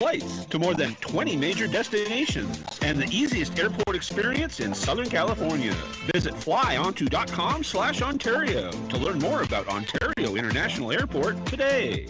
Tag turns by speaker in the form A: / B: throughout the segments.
A: flights to more than 20 major destinations and the easiest airport experience in Southern California. Visit flyonto.com/Ontario to learn more about Ontario International Airport today.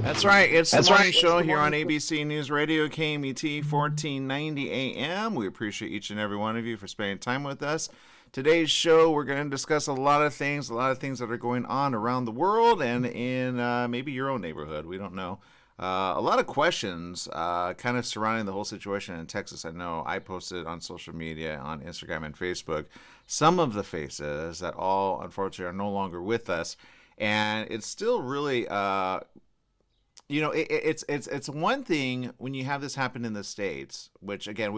B: That's right. It's the morning show here on ABC News Radio, KMET 1490 AM. We appreciate each and every one of you for spending time with us. Today's show, we're going to discuss a lot of things that are going on around the world and in maybe your own neighborhood. We don't know. A lot of questions kind of surrounding the whole situation in Texas. I know I posted on social media, on Instagram and Facebook, some of the faces that all, unfortunately, are no longer with us. And it's still really, it's one thing when you have this happen in the States, which, again,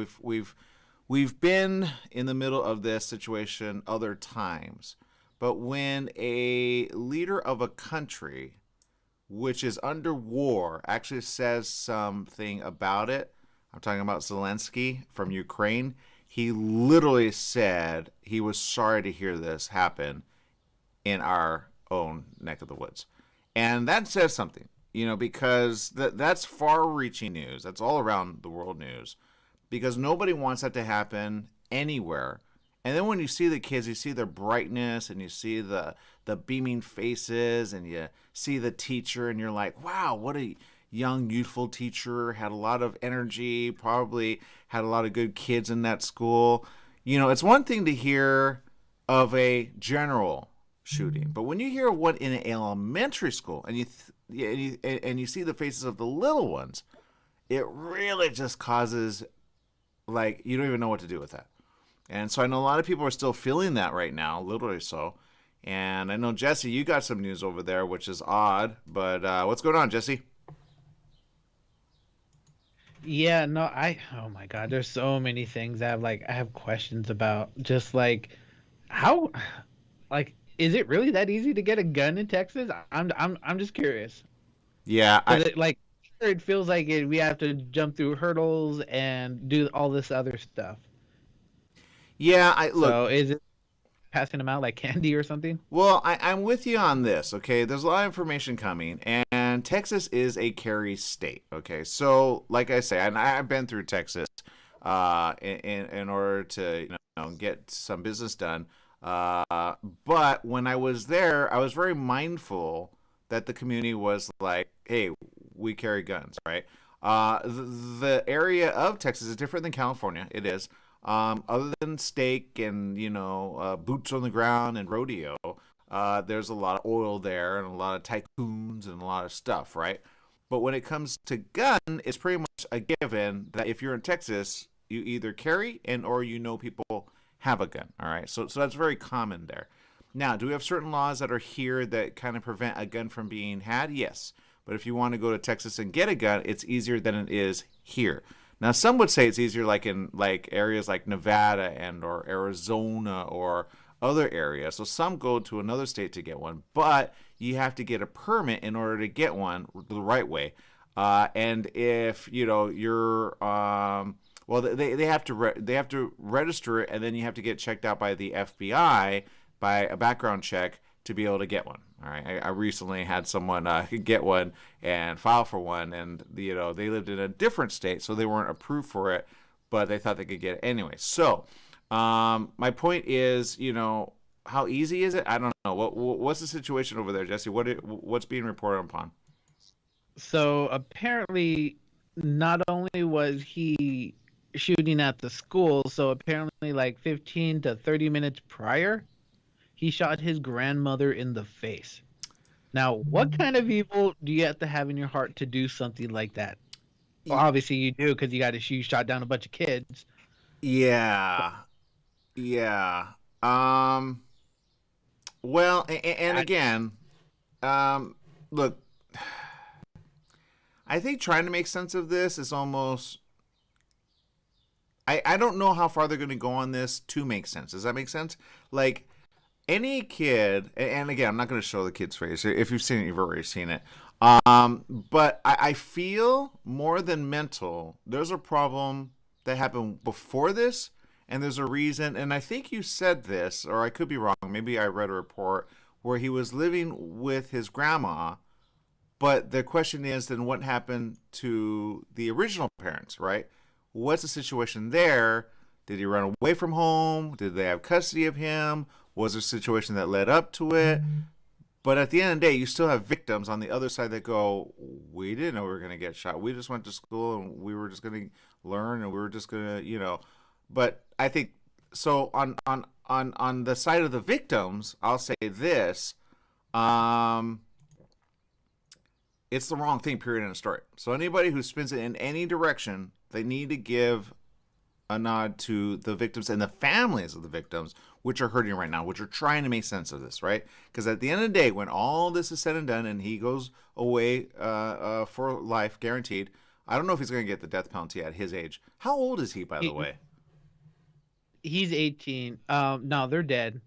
B: We've been in the middle of this situation other times, but when a leader of a country which is under war actually says something about it, I'm talking about Zelensky from Ukraine, he literally said he was sorry to hear this happen in our own neck of the woods. And that says something, because that's far-reaching news. That's all around the world news. Because nobody wants that to happen anywhere. And then when you see the kids, you see their brightness and you see the beaming faces and you see the teacher and you're like, wow, what a young, youthful teacher, had a lot of energy, probably had a lot of good kids in that school. It's one thing to hear of a general shooting, but when you hear what in an elementary school and you see the faces of the little ones, it really just causes, you don't even know what to do with that. And so I know a lot of people are still feeling that right now, literally so. And I know, Jesse, you got some news over there, which is odd. But what's going on, Jesse?
C: Yeah, no, oh my God, there's so many things I have questions about. Just how, is it really that easy to get a gun in Texas? I'm just curious.
B: Yeah,
C: it feels like we have to jump through hurdles and do all this other stuff.
B: Yeah,
C: So is it passing them out like candy or something?
B: Well, I'm with you on this, okay? There's a lot of information coming, and Texas is a carry state, okay? So, like I say, and I've been through Texas in order to get some business done. But when I was there, I was very mindful that the community was like, hey, we carry guns, right? The area of Texas is different than California. It is. Other than steak and, boots on the ground and rodeo, there's a lot of oil there and a lot of tycoons and a lot of stuff, right? But when it comes to gun, it's pretty much a given that if you're in Texas, you either carry or people have a gun, all right? So that's very common there. Now, do we have certain laws that are here that kind of prevent a gun from being had? Yes. But if you want to go to Texas and get a gun, it's easier than it is here. Now, some would say it's easier in areas like Nevada or Arizona or other areas. So some go to another state to get one, but you have to get a permit in order to get one the right way. And if you're they have to register it, and then you have to get checked out by the FBI by a background check to be able to get one. All right, I recently had someone get one and file for one, and they lived in a different state, so they weren't approved for it, but they thought they could get it anyway. So, my point is, how easy is it? I don't know. What's the situation over there, Jesse? What's being reported upon?
C: So apparently, not only was he shooting at the school, so apparently 15 to 30 minutes prior, he shot his grandmother in the face. Now, what kind of evil do you have to have in your heart to do something like that? Well, obviously you do, because you shot down a bunch of kids.
B: Yeah. Yeah. Well, and again, look, I think trying to make sense of this is almost... I don't know how far they're going to go on this to make sense. Does that make sense? Any kid, and again, I'm not going to show the kid's face. If you've seen it, you've already seen it. But I feel more than mental, there's a problem that happened before this, and there's a reason. And I think you said this, or I could be wrong. Maybe I read a report where he was living with his grandma. But the question is, then what happened to the original parents, right? What's the situation there? Did he run away from home? Did they have custody of him? Was there a situation that led up to it? But at the end of the day, you still have victims on the other side that go, we didn't know we were going to get shot. We just went to school and we were just going to learn and we were just going to. But I think, so on the side of the victims, I'll say this. It's the wrong thing, period, in a story. So anybody who spins it in any direction, they need to give a nod to the victims and the families of the victims, which are hurting right now, which are trying to make sense of this, right? Because at the end of the day, when all this is said and done and he goes away for life, guaranteed, I don't know if he's going to get the death penalty at his age. How old is he, by the way?
C: He's 18. No, they're dead.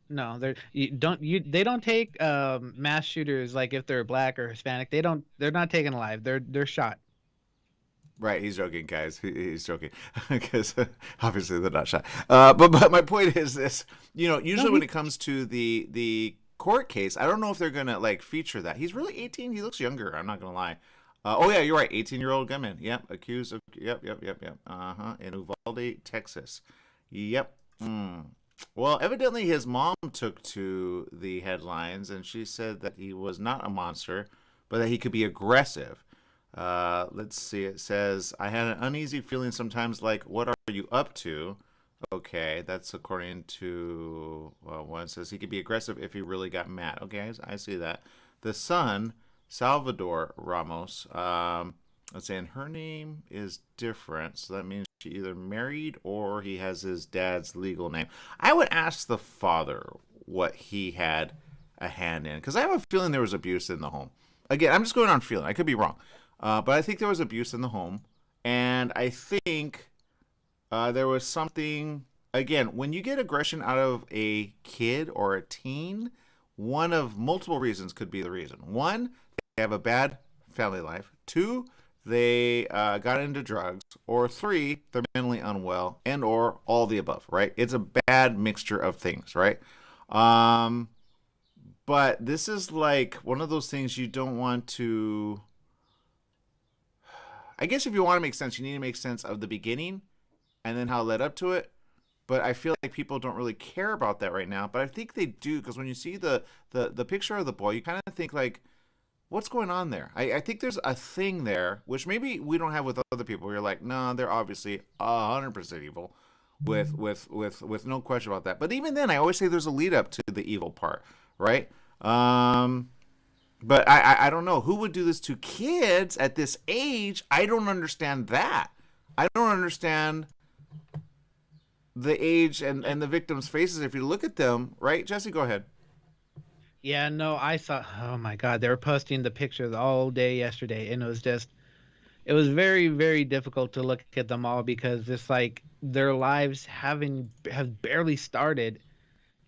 C: No, they don't take mass shooters, like if they're black or Hispanic. They're not taken alive. They're shot.
B: Right, he's joking, guys. He's joking because obviously they're not shot. But my point is this: usually when it comes to the court case, I don't know if they're gonna like feature that. He's really 18. He looks younger. I'm not gonna lie. Oh yeah, you're right. 18-year-old gunman. Yep, accused of. Yep. In Uvalde, Texas. Yep. Well, evidently his mom took to the headlines, and she said that he was not a monster, but that he could be aggressive. Let's see. It says, I had an uneasy feeling sometimes like, what are you up to? Okay, that's according to, one says he could be aggressive if he really got mad. Okay, I see that. The son, Salvador Ramos, let's say, and her name is different, so that means she either married or he has his dad's legal name. I would ask the father what he had a hand in, because I have a feeling there was abuse in the home. Again, I'm just going on feeling. I could be wrong. But I think there was abuse in the home. And I think there was something, again, when you get aggression out of a kid or a teen, one of multiple reasons could be the reason. One, they have a bad family life. Two, they got into drugs. Or three, they're mentally unwell, and or all the above, right? It's a bad mixture of things, right? But this is like one of those things you don't want to... I guess if you want to make sense, you need to make sense of the beginning and then how it led up to it. But I feel like people don't really care about that right now. But I think they do, because when you see the picture of the boy, you kind of think like, what's going on there? I think there's a thing there, which maybe we don't have with other people. You're like, no, they're obviously 100% evil, with no question about that. But even then, I always say there's a lead up to the evil part, right? But I don't know. Who would do this to kids at this age? I don't understand that. I don't understand the age and the victims' faces. If you look at them, right? Jesse, go ahead.
C: Yeah, no, I saw. Oh my God, they were posting the pictures all day yesterday, and it was very, very difficult to look at them all, because it's like their lives have barely started,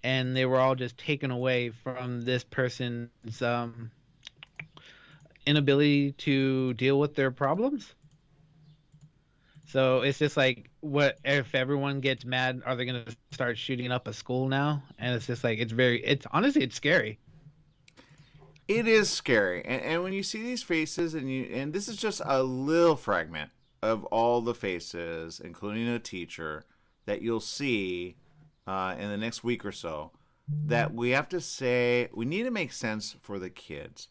C: and they were all just taken away from this person's inability to deal with their problems. So it's just like, what if everyone gets mad? Are they going to start shooting up a school now? And it's just like, it's honestly, it's scary.
B: It is scary. And when you see these faces, and this is just a little fragment of all the faces, including a teacher, that you'll see in the next week or so, that we have to say, we need to make sense for the kids.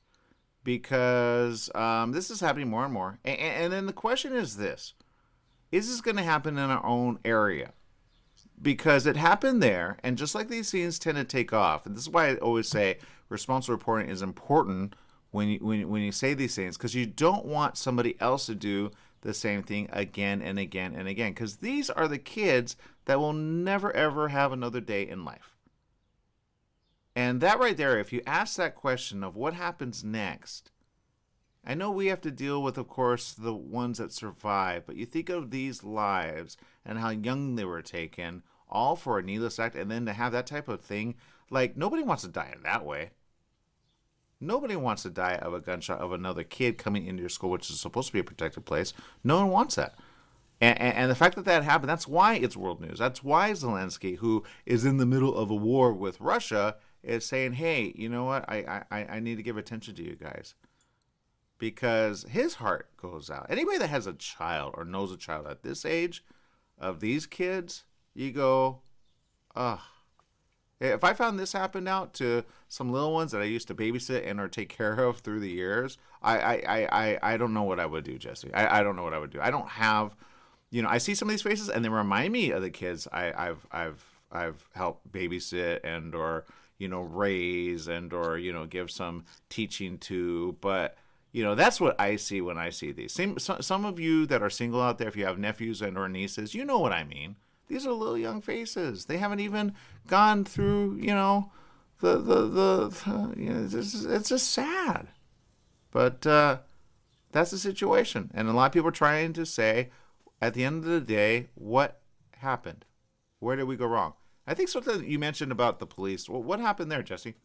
B: Because this is happening more and more. And then the question is this. Is this going to happen in our own area? Because it happened there, and just like these scenes tend to take off, and this is why I always say responsible reporting is important when you say these things, because you don't want somebody else to do the same thing again and again and again. Because these are the kids that will never, ever have another day in life. And that right there, if you ask that question of what happens next, I know we have to deal with, of course, the ones that survive, but you think of these lives and how young they were taken, all for a needless act, and then to have that type of thing, like, nobody wants to die in that way. Nobody wants to die of a gunshot of another kid coming into your school, which is supposed to be a protected place. No one wants that. And the fact that that happened, that's why it's world news. That's why Zelensky, who is in the middle of a war with Russia, is saying, hey, you know what? I need to give attention to you guys. Because his heart goes out. Anybody that has a child or knows a child at this age of these kids, you go, ugh. If I found this happened out to some little ones that I used to babysit and or take care of through the years, I don't know what I would do, Jesse. I don't know what I would do. I don't have, I see some of these faces and they remind me of the kids I've helped babysit and or raise and or give some teaching to, but that's what I see when I see these. Some of you that are single out there, if you have nephews and or nieces, you know what I mean. These are little young faces. They haven't even gone through, it's just sad. But that's the situation. And a lot of people are trying to say, at the end of the day, what happened? Where did we go wrong? I think something you mentioned about the police. Well, what happened there, Jesse?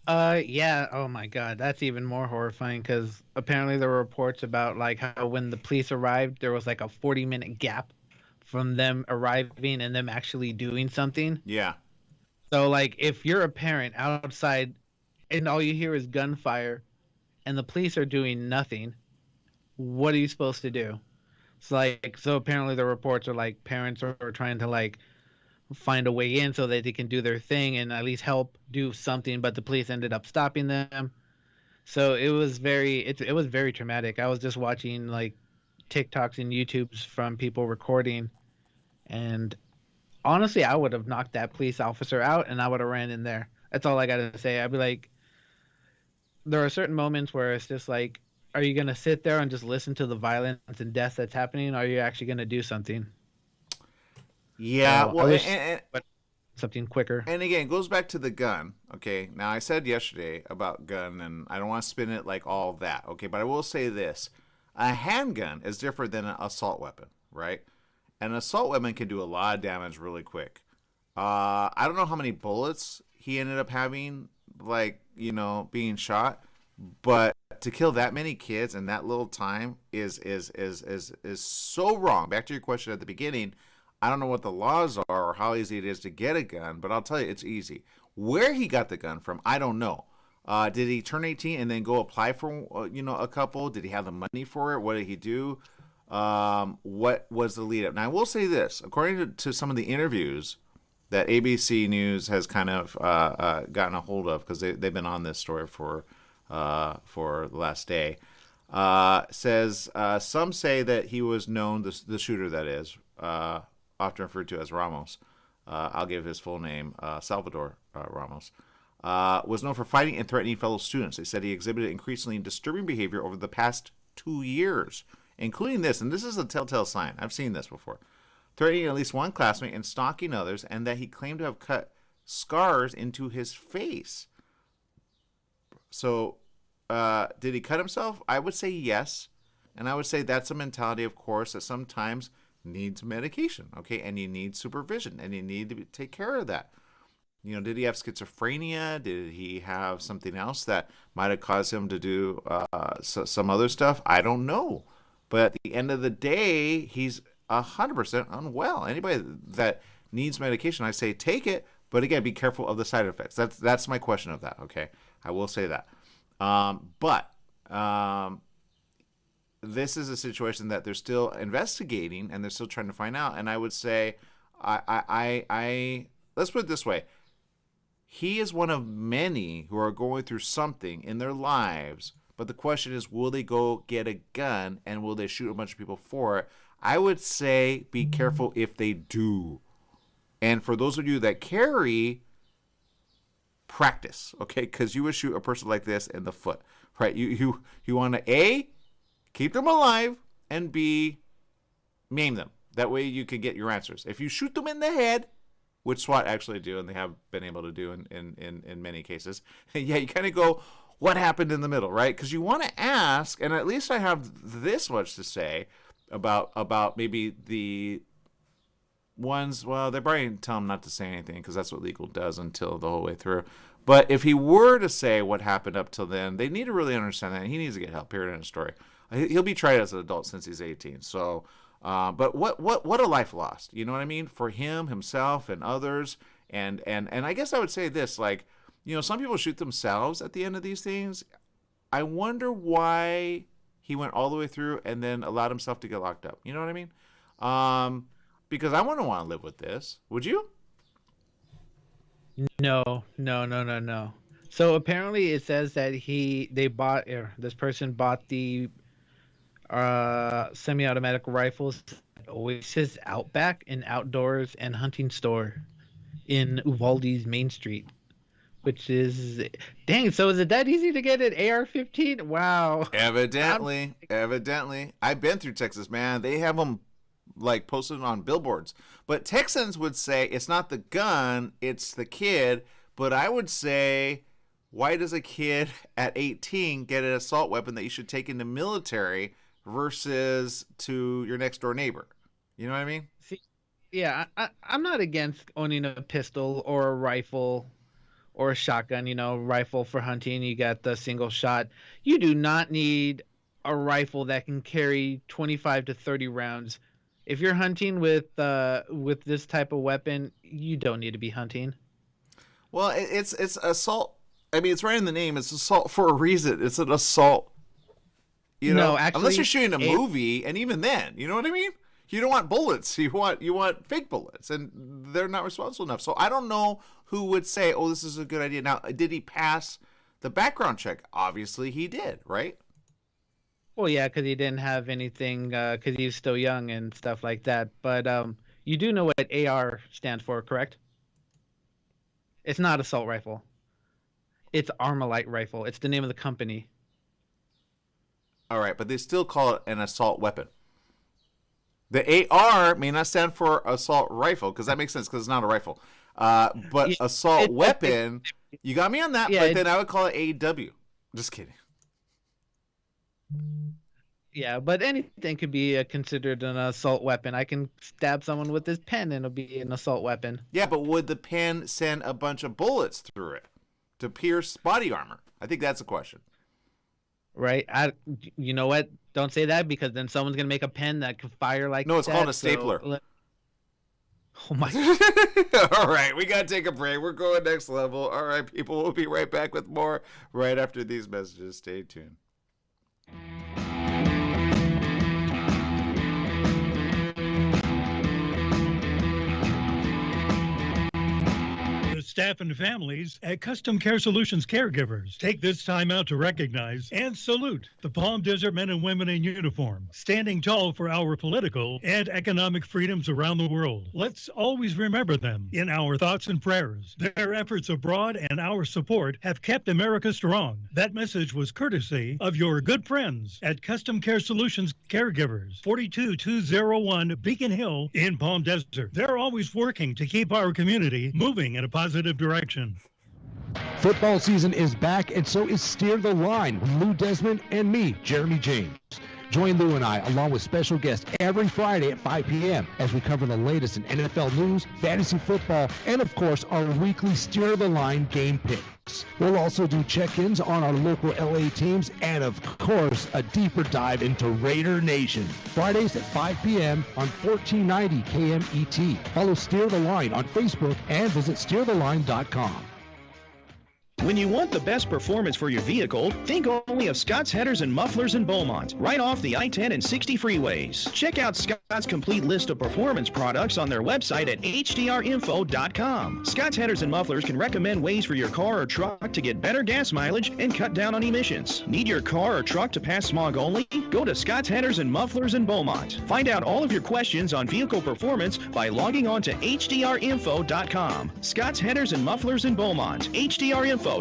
C: Yeah. Oh my God, that's even more horrifying because apparently there were reports about like how when the police arrived, there was like a 40-minute gap from them arriving and them actually doing something.
B: Yeah.
C: So like if you're a parent outside and all you hear is gunfire and the police are doing nothing, what are you supposed to do? So apparently the reports are like parents are trying to like find a way in so that they can do their thing and at least help do something, but the police ended up stopping them. So it was it was very traumatic. I was just watching like TikToks and YouTubes from people recording, and honestly, I would have knocked that police officer out and I would have ran in there. That's all I gotta say. I'd be like, there are certain moments where it's just like, are you gonna sit there and just listen to the violence and death that's happening, or are you actually gonna do something?
B: Yeah,
C: So
B: well,
C: I wish
B: and
C: something quicker.
B: and again, it goes back to the gun. Okay, now I said yesterday about gun, and I don't want to spin it like all that. Okay, but I will say this: a handgun is different than an assault weapon, right? An assault weapon can do a lot of damage really quick. I don't know how many bullets he ended up having, like being shot, but to kill that many kids in that little time is so wrong. Back to your question at the beginning. I don't know what the laws are or how easy it is to get a gun, but I'll tell you, it's easy. Where he got the gun from, I don't know. Did he turn 18 and then go apply for, a couple? Did he have the money for it? What did he do? What was the lead up? Now, I will say this. According to some of the interviews that ABC News has kind of gotten a hold of, because they've been on this story for the last day, says some say that he was known, the shooter that is, often referred to as Ramos. I'll give his full name, Salvador Ramos, was known for fighting and threatening fellow students. They said he exhibited increasingly disturbing behavior over the past 2 years, including this, and this is a telltale sign. I've seen this before. Threatening at least one classmate and stalking others, and that he claimed to have cut scars into his face. So, did he cut himself? I would say yes. And I would say that's a mentality, of course, that sometimes needs medication, okay? And you need supervision, and you need to take care of that. Did he have schizophrenia? Did he have something else that might have caused him to do some other stuff? I don't know. But at the end of the day, he's 100% unwell. Anybody that needs medication, I say take it, but again, be careful of the side effects. That's my question of that, okay? I will say that. But this is a situation that they're still investigating and they're still trying to find out. And I would say, I let's put it this way. He is one of many who are going through something in their lives. But the question is, will they go get a gun and will they shoot a bunch of people for it? I would say be careful if they do. And for those of you that carry, practice, okay? Because you would shoot a person like this in the foot, right? You want to A, keep them alive, and B, maim them. That way you can get your answers. If you shoot them in the head, which SWAT actually do, and they have been able to do in many cases, yeah, you kind of go, what happened in the middle, right? Because you want to ask, and at least I have this much to say about maybe the ones, well, they're probably going to tell him not to say anything because that's what legal does until the whole way through. But if he were to say what happened up till then, they need to really understand that. He needs to get help, period, end of story. He'll be tried as an adult since he's 18. So, but what a life lost. You know what I mean? For him, himself, and others. And I guess I would say this, like, some people shoot themselves at the end of these things. I wonder why he went all the way through and then allowed himself to get locked up. You know what I mean? Because I wouldn't want to live with this. Would you?
C: No. So apparently it says that this person bought the semi-automatic rifles at Oasis Outback, an outdoors and hunting store in Uvalde's Main Street, which is, dang, so is it that easy to get an AR-15? Wow.
B: Evidently. I've been through Texas, man. They have them like posted on billboards. But Texans would say it's not the gun, it's the kid. But I would say, why does a kid at 18 get an assault weapon that you should take in the military versus to your next door neighbor? You know what I mean?
C: See, yeah, I'm not against owning a pistol or a rifle or a shotgun. Rifle for hunting, you got the single shot. You do not need a rifle that can carry 25 to 30 rounds. If you're hunting with this type of weapon, you don't need to be hunting.
B: Well, it's assault. I mean, it's right in the name. It's assault for a reason. It's an assault.
C: No, actually,
B: unless you're shooting a movie, and even then, you know what I mean? You don't want bullets. You want fake bullets, and they're not responsible enough. So I don't know who would say, "Oh, this is a good idea." Now, did he pass the background check? Obviously, he did, right?
C: Well, yeah, because he didn't have anything, because he was still young and stuff like that. But you do know what AR stands for, correct? It's not assault rifle. It's Armalite rifle. It's the name of the company.
B: All right, but they still call it an assault weapon. The AR may not stand for assault rifle, because that makes sense, because it's not a rifle. But assault weapon, you got me on that, but then I would call it AW. Just kidding.
C: Yeah, but anything could be considered an assault weapon. I can stab someone with this pen and it'll be an assault weapon.
B: Yeah, but would the pen send a bunch of bullets through it to pierce body armor? I think that's a question.
C: Right? You know what? Don't say that, because then someone's going to make a pen that can fire like that.
B: No, it's called a stapler.
C: Oh my God.
B: All right, we got to take a break. We're going next level. All right, people, we'll be right back with more right after these messages. Stay tuned.
D: Staff and families at Custom Care Solutions caregivers take this time out to recognize and salute the Palm Desert men and women in uniform, standing tall for our political and economic freedoms around the world. Let's always remember them in our thoughts and prayers. Their efforts abroad and our support have kept America strong. That message was courtesy of your good friends at Custom Care Solutions caregivers, 42201 Beacon Hill in Palm Desert. They're always working to keep our community moving in a positive direction.
E: Football season is back, and so is Steer the Line with Lou Desmond and me, Jeremy James. Join Lou and I, along with special guests, every Friday at 5 p.m. as we cover the latest in NFL news, fantasy football, and of course, our weekly Steer the Line game picks. We'll also do check-ins on our local LA teams and, of course, a deeper dive into Raider Nation. Fridays at 5 p.m. on 1490 KMET. Follow Steer the Line on Facebook and visit steertheline.com.
F: When you want the best performance for your vehicle, think only of Scott's Headers and Mufflers in Beaumont, right off the I-10 and 60 freeways. Check out Scott's complete list of performance products on their website at hdrinfo.com. Scott's Headers and Mufflers can recommend ways for your car or truck to get better gas mileage and cut down on emissions. Need your car or truck to pass smog only? Go to Scott's Headers and Mufflers in Beaumont. Find out all of your questions on vehicle performance by logging on to hdrinfo.com. Scott's Headers and Mufflers in Beaumont. hdrinfo.com.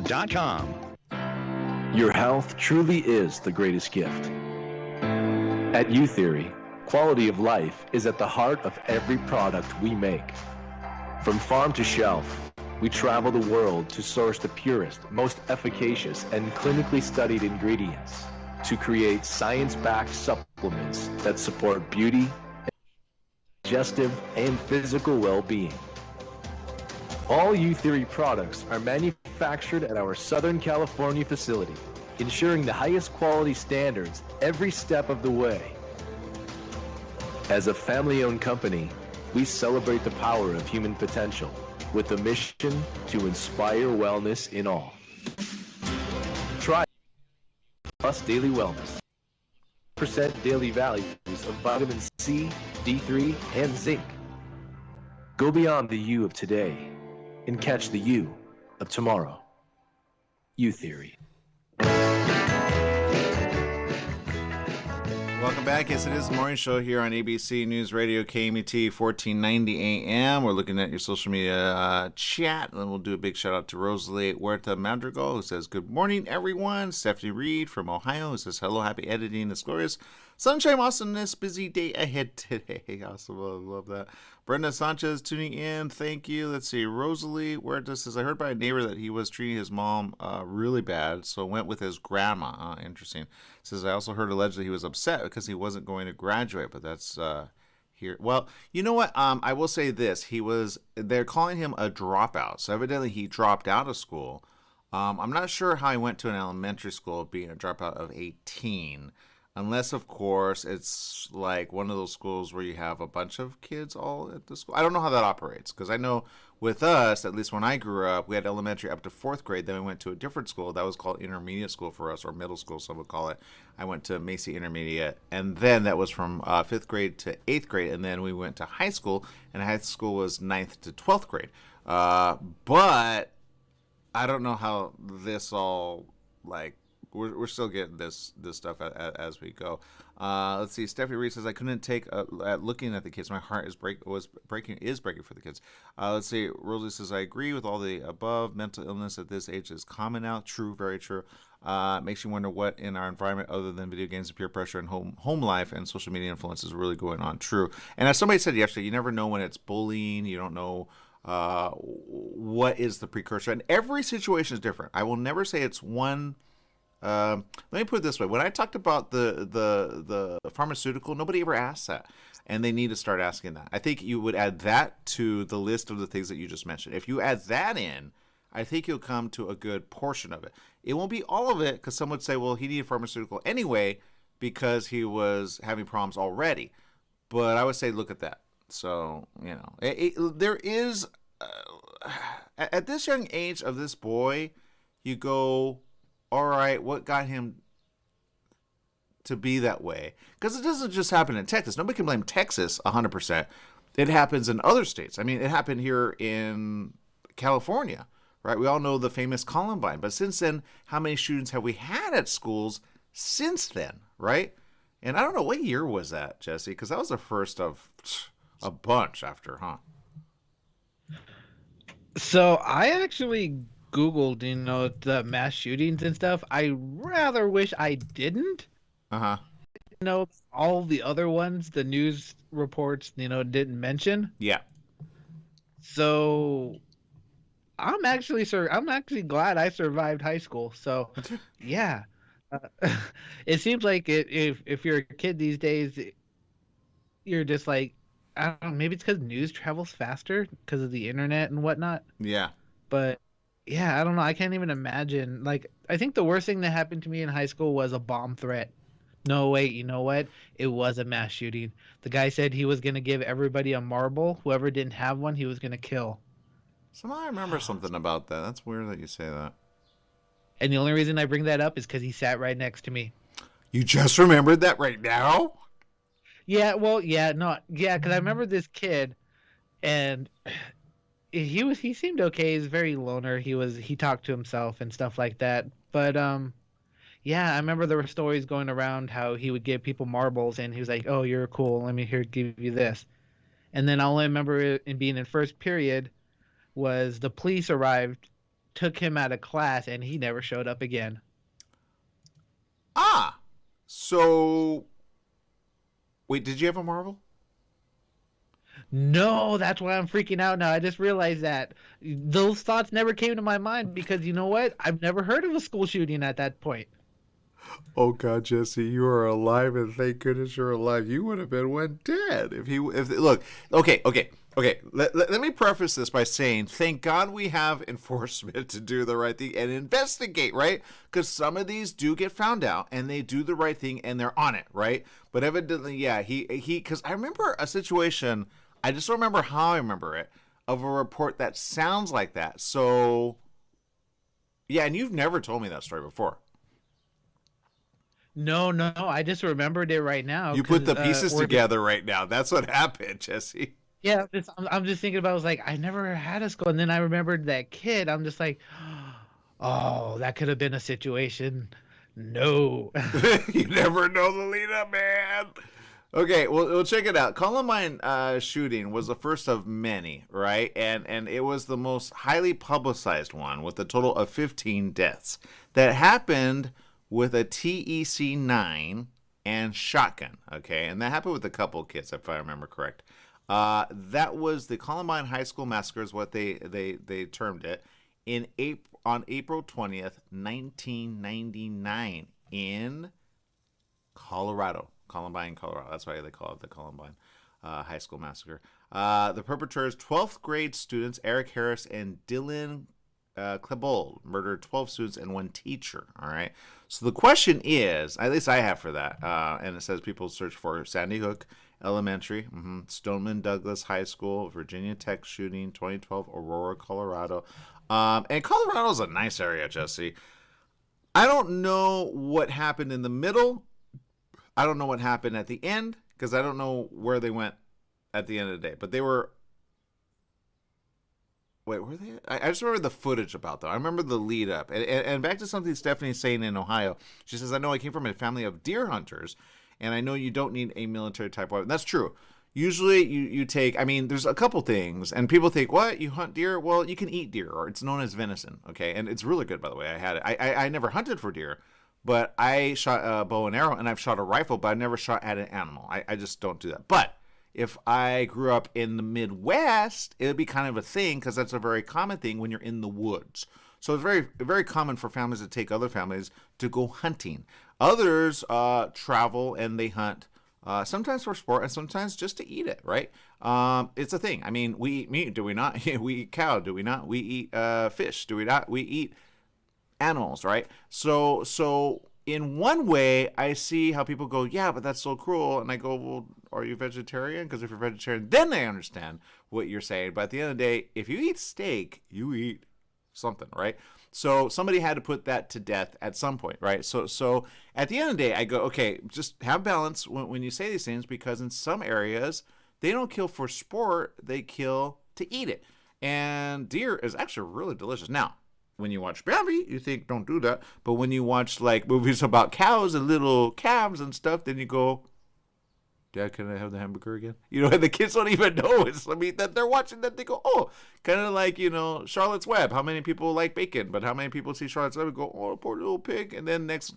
G: Your health truly is the greatest gift. At U-Theory, quality of life is at the heart of every product we make. From farm to shelf, we travel the world to source the purest, most efficacious, and clinically studied ingredients to create science-backed supplements that support beauty, digestive, and physical well-being. All U-Theory products are manufactured at our Southern California facility, ensuring the highest quality standards every step of the way. As a family-owned company, we celebrate the power of human potential with a mission to inspire wellness in all. Try Plus Daily Wellness. Percent daily values of vitamin C, D3, and zinc. Go beyond the you of today and catch the you of tomorrow. You Theory.
B: Welcome back. Yes, it is the morning show here on ABC News Radio KMET 1490 AM. We're looking at your social media chat, and we'll do a big shout out to Rosalie Huerta Madrigal, who says, "Good morning, everyone." Stephanie Reed from Ohio, who says, "Hello, happy editing. It's glorious. Sunshine, awesomeness, busy day ahead today." Awesome. I love that. Brenda Sanchez tuning in. Thank you. Let's see. Rosalie Huerta says, "I heard by a neighbor that he was treating his mom really bad, so went with his grandma." Interesting. Says, "I also heard allegedly he was upset because he wasn't going to graduate," but that's here. Well, you know what? I will say this. They're calling him a dropout. So evidently he dropped out of school. I'm not sure how he went to an elementary school being a dropout of 18. Unless, of course, it's like one of those schools where you have a bunch of kids all at the school. I don't know how that operates, because I know with us, at least when I grew up, we had elementary up to 4th grade. Then we went to a different school. That was called intermediate school for us, or middle school, some would call it. I went to Macy Intermediate. And then that was from 5th grade to 8th grade. And then we went to high school, and high school was 9th to 12th grade. But I don't know how this all, like, we're still getting this stuff as we go. Let's see. Stephanie Reed says, "I couldn't take at looking at the kids. My heart is breaking for the kids." Let's see. Rosalie says, "I agree with all the above. Mental illness at this age is common now. True, very true. Makes you wonder what in our environment other than video games and peer pressure and home life and social media influence is really going on." True. And as somebody said yesterday, you never know when it's bullying. You don't know what is the precursor, and every situation is different. I will never say it's one. Let me put it this way. When I talked about the pharmaceutical, nobody ever asked that. And they need to start asking that. I think you would add that to the list of the things that you just mentioned. If you add that in, I think you'll come to a good portion of it. It won't be all of it, because some would say, well, he needed pharmaceutical anyway because he was having problems already. But I would say, look at that. So, you know, there is, at this young age of this boy, you go, all right, what got him to be that way? Because it doesn't just happen in Texas. Nobody can blame Texas 100%. It happens in other states. I mean, it happened here in California, right? We all know the famous Columbine. But since then, how many shootings have we had at schools since then, right? And I don't know, what year was that, Jesse? Because that was the first of a bunch after, huh?
C: So I actually Googled, you know, the mass shootings and stuff. I rather wish I didn't.
B: Uh-huh.
C: You know, all the other ones, the news reports, you know, didn't mention.
B: Yeah.
C: So I'm actually glad I survived high school. So yeah. It seems like if you're a kid these days, you're just like, I don't know, maybe it's because news travels faster because of the internet and whatnot.
B: Yeah.
C: But yeah, I don't know. I can't even imagine. Like, I think the worst thing that happened to me in high school was a bomb threat. No, wait, you know what? It was a mass shooting. The guy said he was going to give everybody a marble. Whoever didn't have one, he was going to kill.
B: Somehow I remember something about that. That's weird that you say that.
C: And the only reason I bring that up is because he sat right next to me.
B: You just remembered that right now?
C: Yeah, well, yeah, no, yeah, because I remember this kid, and he seemed okay. He's very loner. He talked to himself and stuff like that. But yeah, I remember there were stories going around how he would give people marbles, and he was like, "Oh, you're cool. Let me give you this." And then all I remember in being in first period was the police arrived, took him out of class, and he never showed up again.
B: Ah, so wait, did you have a marble?
C: No, that's why I'm freaking out now. I just realized that those thoughts never came to my mind because you know what? I've never heard of a school shooting at that point.
B: Oh God, Jesse, you are alive, and thank goodness you're alive. You would have been one dead if look. Okay. Let me preface this by saying, thank God we have enforcement to do the right thing and investigate, right? Because some of these do get found out, and they do the right thing, and they're on it, right? But evidently, yeah, he because I remember a situation I just don't remember how I remember it, of a report that sounds like that. So, yeah, and you've never told me that story before.
C: No, I just remembered it right now.
B: You put the
C: 'cause,
B: pieces
C: or
B: together right now. That's what happened, Jesse.
C: Yeah, I'm just thinking about. I was like, I never had a skull, and then I remembered that kid. I'm just like, oh, that could have been a situation. No.
B: You never know the lead up, man. Okay, well, we'll check it out. Columbine shooting was the first of many, right? And it was the most highly publicized one, with a total of 15 deaths that happened with a TEC-9 and shotgun. Okay, and that happened with a couple kids, if I remember correct. That was the Columbine High School Massacre, is what they termed it, on April 20th, 1999, in Colorado. Columbine, Colorado. That's why they call it the Columbine High School Massacre. The perpetrators, 12th grade students, Eric Harris and Dylan Klebold, murdered 12 students and 1 teacher. All right. So the question is, at least I have for that, and it says people search for Sandy Hook Elementary, Stoneman Douglas High School, Virginia Tech shooting, 2012, Aurora, Colorado. And Colorado's a nice area, Jesse. I don't know what happened in the middle. I don't know what happened at the end, because I don't know where they went at the end of the day. But they were... Wait, were they? I just remember the footage about them. I remember the lead up. And back to something Stephanie's saying in Ohio. She says, I know I came from a family of deer hunters, and I know you don't need a military type weapon. That's true. Usually you take, I mean, there's a couple things, and people think, what, you hunt deer? Well, you can eat deer, or it's known as venison, okay? And it's really good, by the way. I had it. I never hunted for deer, but I shot a bow and arrow, and I've shot a rifle, but I never shot at an animal. I just don't do that. But if I grew up in the Midwest, it would be kind of a thing, because that's a very common thing when you're in the woods. So it's very, very common for families to take other families to go hunting. Others travel and they hunt, sometimes for sport and sometimes just to eat it, right? It's a thing. I mean, we eat meat, do we not? We eat cow, do we not? We eat fish, do we not? We eat animals, right? So in one way, I see how people go, yeah, but that's so cruel. And I go, well, are you vegetarian? Because if you're vegetarian, then I understand what you're saying. But at the end of the day, if you eat steak, you eat something, right? So somebody had to put that to death at some point, right? So at the end of the day, I go, okay, just have balance when you say these things, because in some areas, they don't kill for sport, they kill to eat it. And deer is actually really delicious. Now, when you watch Bambi, you think, don't do that. But when you watch like movies about cows and little calves and stuff, then you go, Dad, can I have the hamburger again? You know, and the kids don't even know it's the meat that they're watching, that they go, oh, kind of like, you know, Charlotte's Web. How many people like bacon? But how many people see Charlotte's Web and go, oh, poor little pig? And then next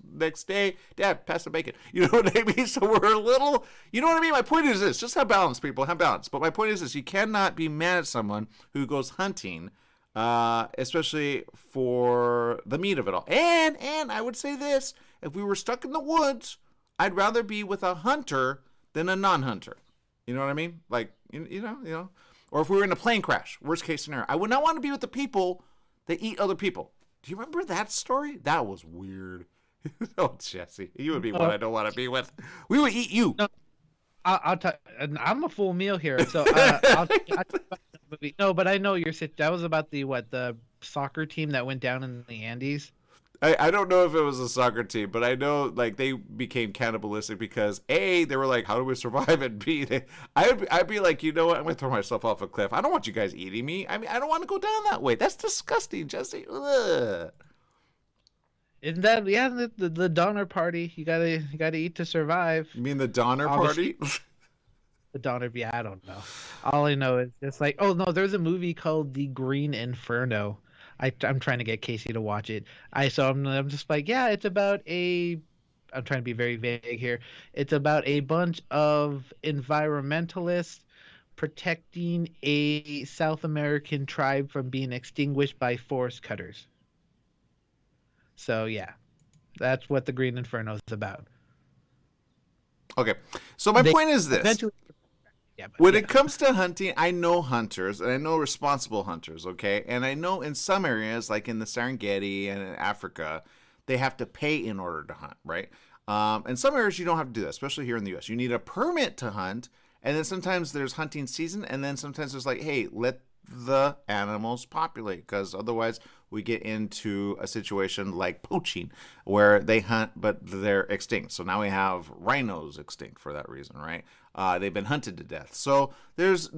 B: day, Dad, pass the bacon. You know what I mean? So we're a little, you know what I mean? My point is this, just have balance, people, have balance. But my point is this, you cannot be mad at someone who goes hunting, especially for the meat of it all. And I would say this, if we were stuck in the woods, I'd rather be with a hunter than a non-hunter. You know what I mean? Like, you know. Or if we were in a plane crash, worst case scenario. I would not want to be with the people that eat other people. Do you remember that story? That was weird. Oh, Jesse, you would be one I don't want to be with. We would eat you.
C: No, I'll tell. I'm a full meal here, so I'll movie. No, but I know that was about the soccer team that went down in the Andes.
B: I don't know if it was a soccer team, but I know like they became cannibalistic because A, they were like, how do we survive? And B, I'd be like, you know what? I'm going to throw myself off a cliff. I don't want you guys eating me. I mean, I don't want to go down that way. That's disgusting, Jesse. Ugh.
C: Isn't that, yeah, the Donner Party. You gotta eat to survive.
B: You mean the Donner Party?
C: The Donner, yeah, I don't know. All I know is it's like, oh no, there's a movie called The Green Inferno. I'm trying to get Casey to watch it. I'm just like, yeah, it's about I'm trying to be very vague here. It's about a bunch of environmentalists protecting a South American tribe from being extinguished by forest cutters. So yeah, that's what The Green Inferno is about.
B: Okay, so my point is this.
C: Yeah,
B: when it comes to hunting, I know hunters, and I know responsible hunters, okay? And I know in some areas, like in the Serengeti and in Africa, they have to pay in order to hunt, right? In some areas, you don't have to do that, especially here in the U.S. You need a permit to hunt, And then sometimes there's hunting season, and then sometimes there's like, hey, let the animals populate, because otherwise we get into a situation like poaching where they hunt but they're extinct. So now we have rhinos extinct for that reason, right? They've been hunted to death. So there's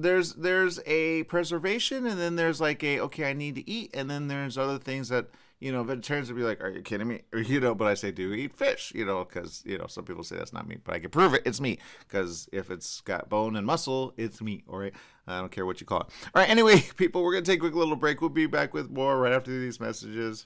B: a preservation, and then there's like a, okay, I need to eat, and then there's other things that, you know, vegetarians would be like, are you kidding me? Or, you know, but I say, do eat fish, you know, because, you know, some people say that's not meat, but I can prove it, it's meat, because if it's got bone and muscle, it's meat, all right? I don't care what you call it. All right, anyway, people, we're going to take a quick little break. We'll be back with more right after these messages.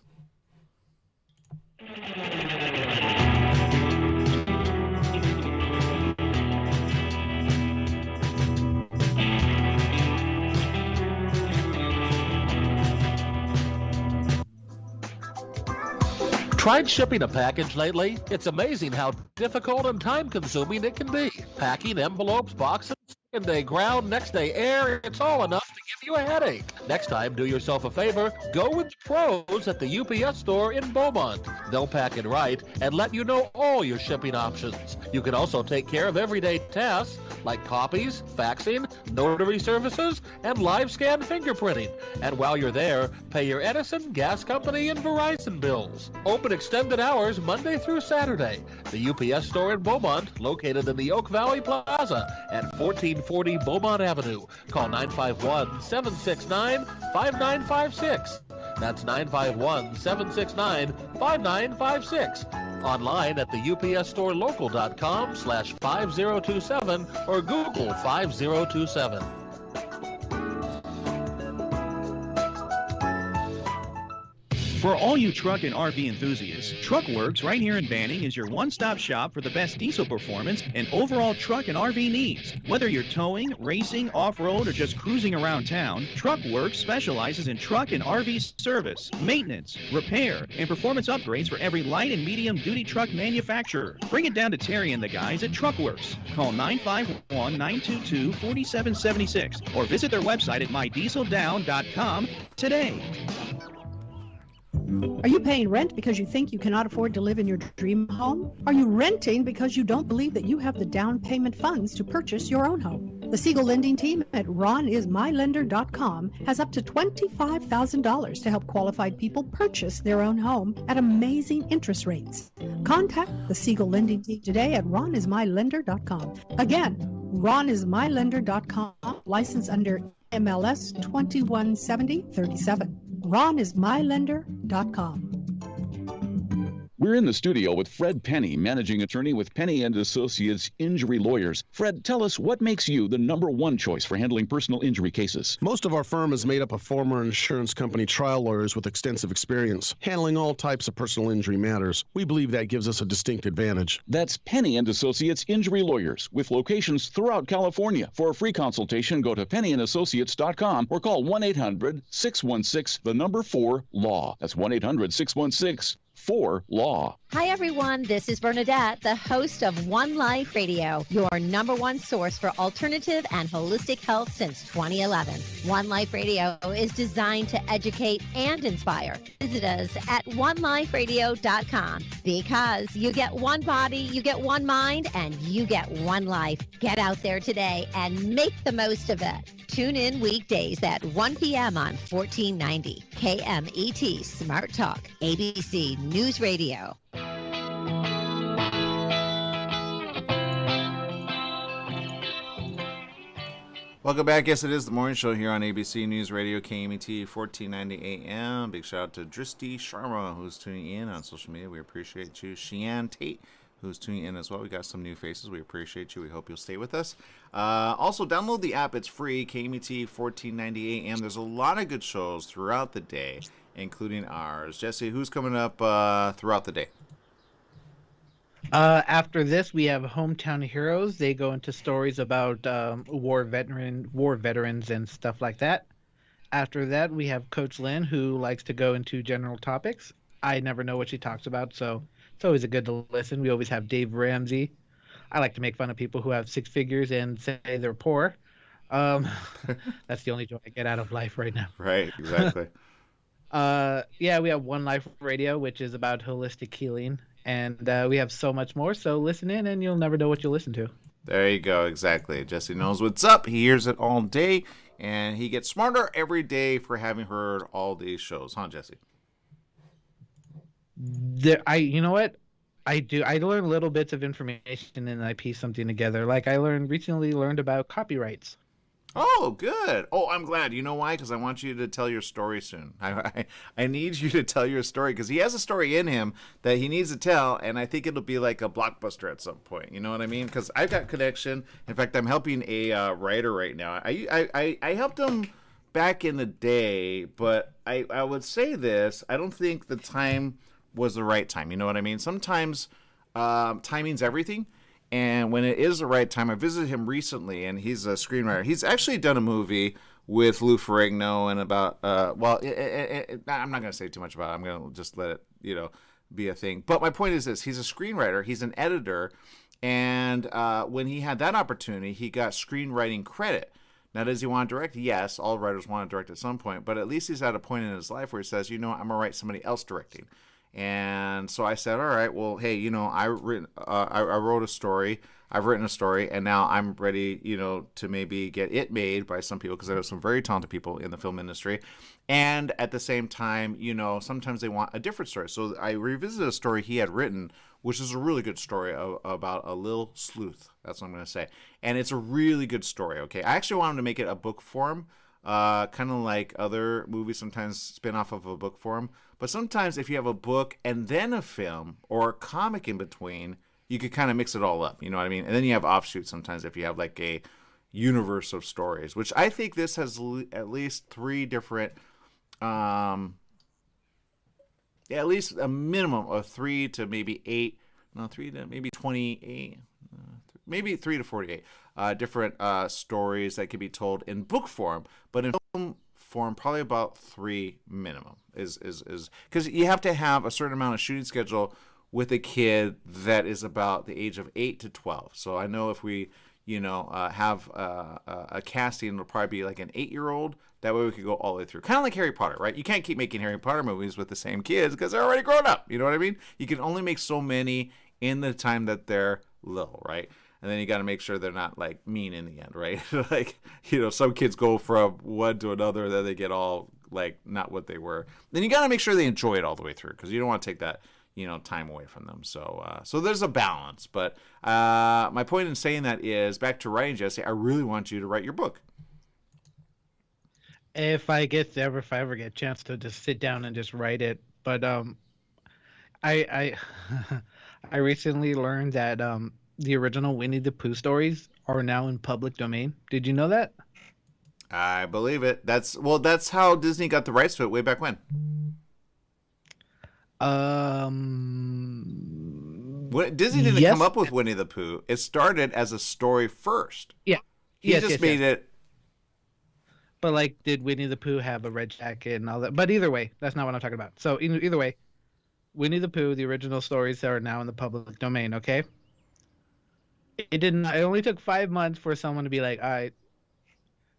E: Tried shipping a package lately? It's amazing how difficult and time-consuming it can be. Packing envelopes, boxes, second-day ground, next-day air, it's all enough to give you a headache. Next time, do yourself a favor, go with the pros at the UPS store in Beaumont. They'll pack it right and let you know all your shipping options. You can also take care of everyday tasks like copies, faxing, notary services, and live scan fingerprinting. And while you're there, pay your Edison, gas company, and Verizon bills. Open extended hours Monday through Saturday. The UPS store in Beaumont, located in the Oak Valley Plaza at 1440 Beaumont Avenue. Call 951-769-5956. That's 951-769-5956. Online at the upsstorelocal.com/5027 or Google 5027.
F: For all you truck and RV enthusiasts, TruckWorks right here in Banning is your one-stop shop for the best diesel performance and overall truck and RV needs. Whether you're towing, racing, off-road, or just cruising around town, TruckWorks specializes in truck and RV service, maintenance, repair, and performance upgrades for every light and medium-duty truck manufacturer. Bring it down to Terry and the guys at TruckWorks. Call 951-922-4776 or visit their website at mydieseldown.com today.
H: Are you paying rent because you think you cannot afford to live in your dream home? Are you renting because you don't believe that you have the down payment funds to purchase your own home? The Siegel lending team at ronismylender.com has up to $25,000 to help qualified people purchase their own home at amazing interest rates. Contact the Siegel lending team today at ronismylender.com. Again, ronismylender.com, license under MLS 217037. ronismylender.com.
I: We're in the studio with Fred Penny, managing attorney with Penny & Associates Injury Lawyers. Fred, tell us what makes you the #1 choice for handling personal injury cases.
J: Most of our firm is made up of former insurance company trial lawyers with extensive experience, handling all types of personal injury matters. We believe that gives us a distinct advantage.
I: That's Penny & Associates Injury Lawyers, with locations throughout California. For a free consultation, go to pennyandassociates.com or call 1-800-616-4LAW. That's 1-800-616-4LAW.
K: Hi, everyone. This is Bernadette, the host of One Life Radio, your #1 source for alternative and holistic health since 2011. One Life Radio is designed to educate and inspire. Visit us at oneliferadio.com because you get one body, you get one mind, and you get one life. Get out there today and make the most of it. Tune in weekdays at 1 p.m. on 1490 KMET Smart Talk, ABC News Radio.
B: Welcome back. Yes, it is the morning show here on ABC News Radio, KMET 1490 AM. Big shout out to Dristy Sharma, who's tuning in on social media. We appreciate you. Sheehan Tate, who's tuning in as well. We got some new faces. We appreciate you. We hope you'll stay with us. Also, download the app. It's free, KMET 1490 AM. There's a lot of good shows throughout the day, including ours. Jesse, who's coming up throughout the day?
C: After this, we have Hometown Heroes. They go into stories about war veterans and stuff like that. After that, we have Coach Lynn, who likes to go into general topics. I never know what she talks about, so it's always a good to listen. We always have Dave Ramsey. I like to make fun of people who have six figures and say they're poor. That's the only joy I get out of life right now.
B: Right, exactly.
C: Yeah, we have One Life Radio, which is about holistic healing. And we have so much more, so listen in and you'll never know what you'll listen to.
B: There you go. Exactly. Jesse knows what's up. He hears it all day, and he gets smarter every day for having heard all these shows, huh, Jesse?
C: You know what? I do. I learn little bits of information and I piece something together. Like I recently learned about copyrights.
B: Oh, good. Oh, I'm glad. You know why? Because I want you to tell your story soon. I need you to tell your story because he has a story in him that he needs to tell, and I think it'll be like a blockbuster at some point. You know what I mean? Because I've got connection. In fact, I'm helping a writer right now. I helped him back in the day, but I would say this. I don't think the time was the right time. You know what I mean? Sometimes timing's everything. And when it is the right time, I visited him recently, and he's a screenwriter. He's actually done a movie with Lou Ferrigno and about, I'm not going to say too much about it. I'm going to just let it, be a thing. But my point is this. He's a screenwriter. He's an editor. And when he had that opportunity, he got screenwriting credit. Now, does he want to direct? Yes, all writers want to direct at some point. But at least he's at a point in his life where he says, I'm going to write somebody else directing. And so I said, all right, well, hey, I wrote a story, I've written a story, and now I'm ready, to maybe get it made by some people because I know some very talented people in the film industry. And at the same time, sometimes they want a different story. So I revisited a story he had written, which is a really good story about a little sleuth. That's what I'm going to say. And it's a really good story, okay? I actually wanted to make it a book form, kind of like other movies sometimes spin off of a book form. But sometimes if you have a book and then a film or a comic in between, you could kind of mix it all up. You know what I mean? And then you have offshoots sometimes if you have like a universe of stories, which I think this has at least 3 different, at least a minimum of 3 to maybe 8, 3 to maybe 28, maybe 3 to 48 different stories that could be told in book form, but in film form, probably about 3 minimum is because you have to have a certain amount of shooting schedule with a kid that is about the age of 8 to 12. So I know if we, have a casting, it'll probably be like an 8-year-old. That way we could go all the way through. Kind of like Harry Potter, right? You can't keep making Harry Potter movies with the same kids because they're already grown up. You know what I mean? You can only make so many in the time that they're little, right? And then you got to make sure they're not like mean in the end, right? Like, some kids go from one to another, then they get all like not what they were. Then you got to make sure they enjoy it all the way through because you don't want to take that, time away from them. So there's a balance. But my point in saying that is back to writing, Jesse. I really want you to write your book.
C: If I ever get a chance to just sit down and just write it, but I I recently learned that the original Winnie the Pooh stories are now in public domain. Did you know that?
B: I believe it. That's how Disney got the rights to it way back when. Disney didn't come up with Winnie the Pooh. It started as a story first.
C: Yeah.
B: He just made it.
C: But like, did Winnie the Pooh have a red jacket and all that? But either way, that's not what I'm talking about. So either way, Winnie the Pooh, the original stories are now in the public domain. Okay. It only took 5 months for someone to be like, all right,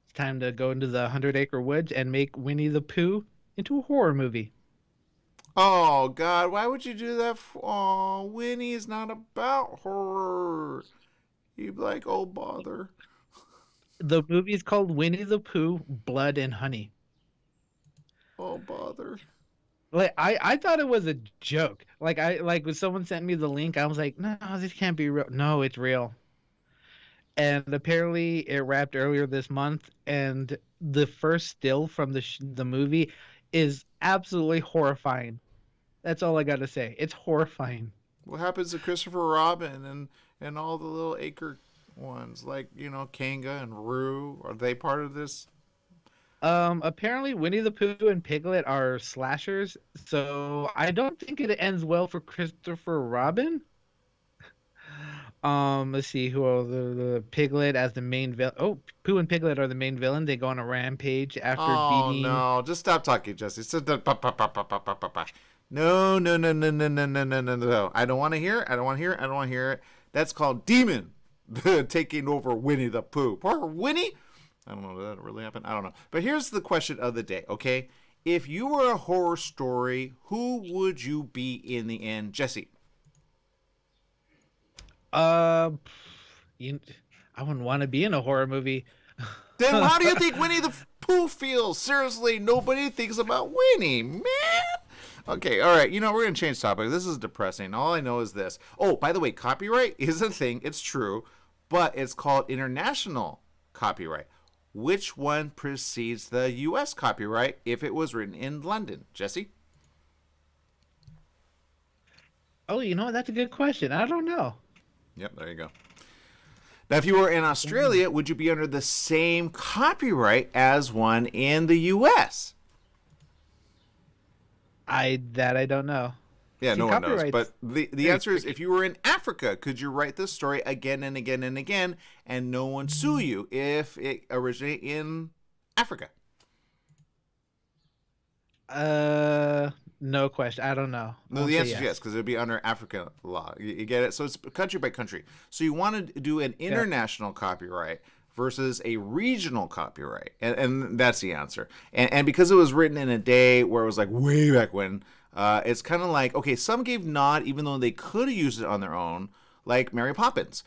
C: it's time to go into the 100-acre woods and make Winnie the Pooh into a horror movie.
B: Oh, God, why would you do that? Oh, Winnie is not about horror. You'd be like, oh, bother.
C: The movie is called Winnie the Pooh, Blood and Honey.
B: Oh, bother.
C: Like, I thought it was a joke. Like when someone sent me the link, I was like, no, this can't be real. No, it's real. And apparently it wrapped earlier this month, and the first still from the movie is absolutely horrifying. That's all I got to say. It's horrifying.
B: What happens to Christopher Robin and all the little acre ones, like, Kanga and Roo? Are they part of this?
C: Apparently Winnie the Pooh and Piglet are slashers, so I don't think it ends well for Christopher Robin. Let's see who are the Piglet as the main villain. Oh, Pooh and Piglet are the main villain. They go on a rampage after beating.
B: Oh no! Just stop talking, Jesse. No. I don't want to hear it. That's called Demon taking over Winnie the Pooh. Poor Winnie. I don't know. Did that really happen? I don't know. But here's the question of the day, okay? If you were a horror story, who would you be in the end? Jesse.
C: I wouldn't want to be in a horror movie.
B: Then how do you think Winnie the Pooh feels? Seriously, nobody thinks about Winnie, man. Okay, all right. You know, we're going to change topic. This is depressing. All I know is this. Oh, by the way, copyright is a thing. It's true. But it's called international copyright. Which one precedes the U.S. copyright if it was written in London? Jesse?
C: Oh, you know what? That's a good question. I don't know.
B: Yep, there you go. Now, if you were in Australia, would you be under the same copyright as one in the U.S.?
C: I don't know.
B: Yeah,
C: See,
B: no one knows.
C: copyrights-
B: But the answer is, if you were in Africa, could you write this story again and again and again, and no one sue you if it originated in Africa?
C: No question. I don't know.
B: No,
C: I'll
B: the
C: say
B: answer is yes, because it would be under African law. You get it? So it's country by country. So you want to do an international copyright versus a regional copyright. And that's the answer. And because it was written in a day where it was like way back when, it's kind of like, okay, some gave nod even though they could have used it on their own, like Mary Poppins.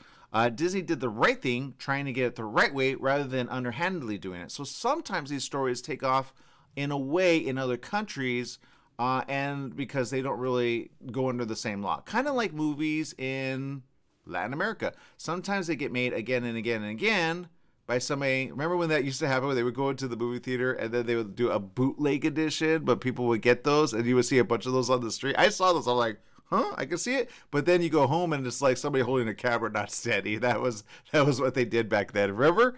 B: Disney did the right thing, trying to get it the right way rather than underhandedly doing it. So sometimes these stories take off in a way in other countries, and because they don't really go under the same law. Kind of like movies in Latin America. Sometimes they get made again and again and again by somebody. Remember when that used to happen, where they would go into the movie theater and then they would do a bootleg edition, but people would get those and you would see a bunch of those on the street. I saw those. I'm like, huh, I can see it. But then you go home and it's like somebody holding a camera not steady. That was what they did back then. Remember?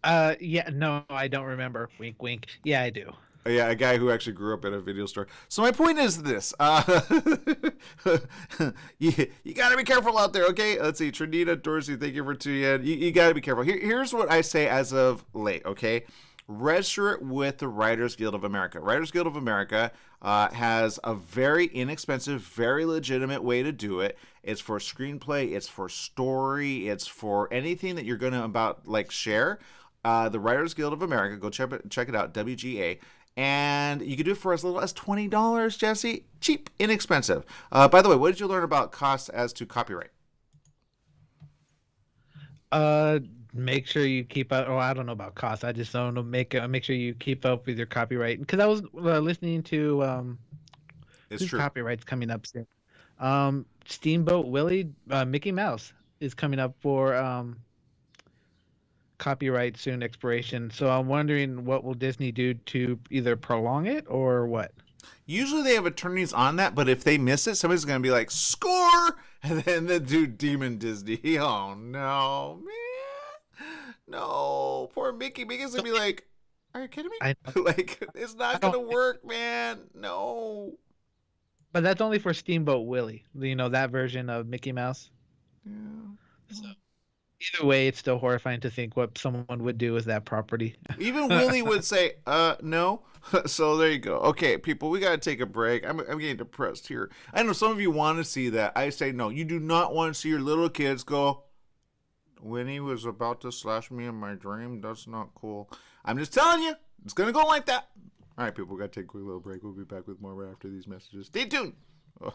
C: Yeah, no, I don't remember. Wink, wink. Yeah, I do.
B: Yeah, a guy who actually grew up in a video store. So my point is this. You got to be careful out there, okay? Let's see. Trinita Dorsey, thank you for tuning in. You got to be careful. Here's what I say as of late, okay? Register it with the Writers Guild of America. Writers Guild of America has a very inexpensive, very legitimate way to do it. It's for screenplay. It's for story. It's for anything that you're going to share. The Writers Guild of America, go check it out, WGA. And you can do it for as little as $20, Jesse. Cheap, inexpensive. By the way, what did you learn about costs as to copyright?
C: Make sure you keep up. Oh, I don't know about costs. I just don't know. Make sure you keep up with your copyright. Because I was listening to
B: It's true.
C: Copyright's coming up soon. Steamboat Willie, Mickey Mouse is coming up for copyright soon expiration. So I'm wondering, what will Disney do to either prolong it or what?
B: Usually they have attorneys on that, but if they miss it, somebody's going to be like, score! And then they do Demon Disney. Oh, no, man. No. Poor Mickey. Mickey's going to be like, are you kidding me? Like, it's not going to work, man. No.
C: But that's only for Steamboat Willie. You know, that version of Mickey Mouse.
B: Yeah.
C: So either way, it's still horrifying to think what someone would do with that property.
B: Even Willie would say, no. So there you go. Okay, people, we got to take a break. I'm getting depressed here. I know some of you want to see that. I say, no, you do not want to see your little kids go, Winnie was about to slash me in my dream. That's not cool. I'm just telling you, it's going to go like that. All right, people, we got to take a quick little break. We'll be back with more right after these messages. Stay tuned. Oh.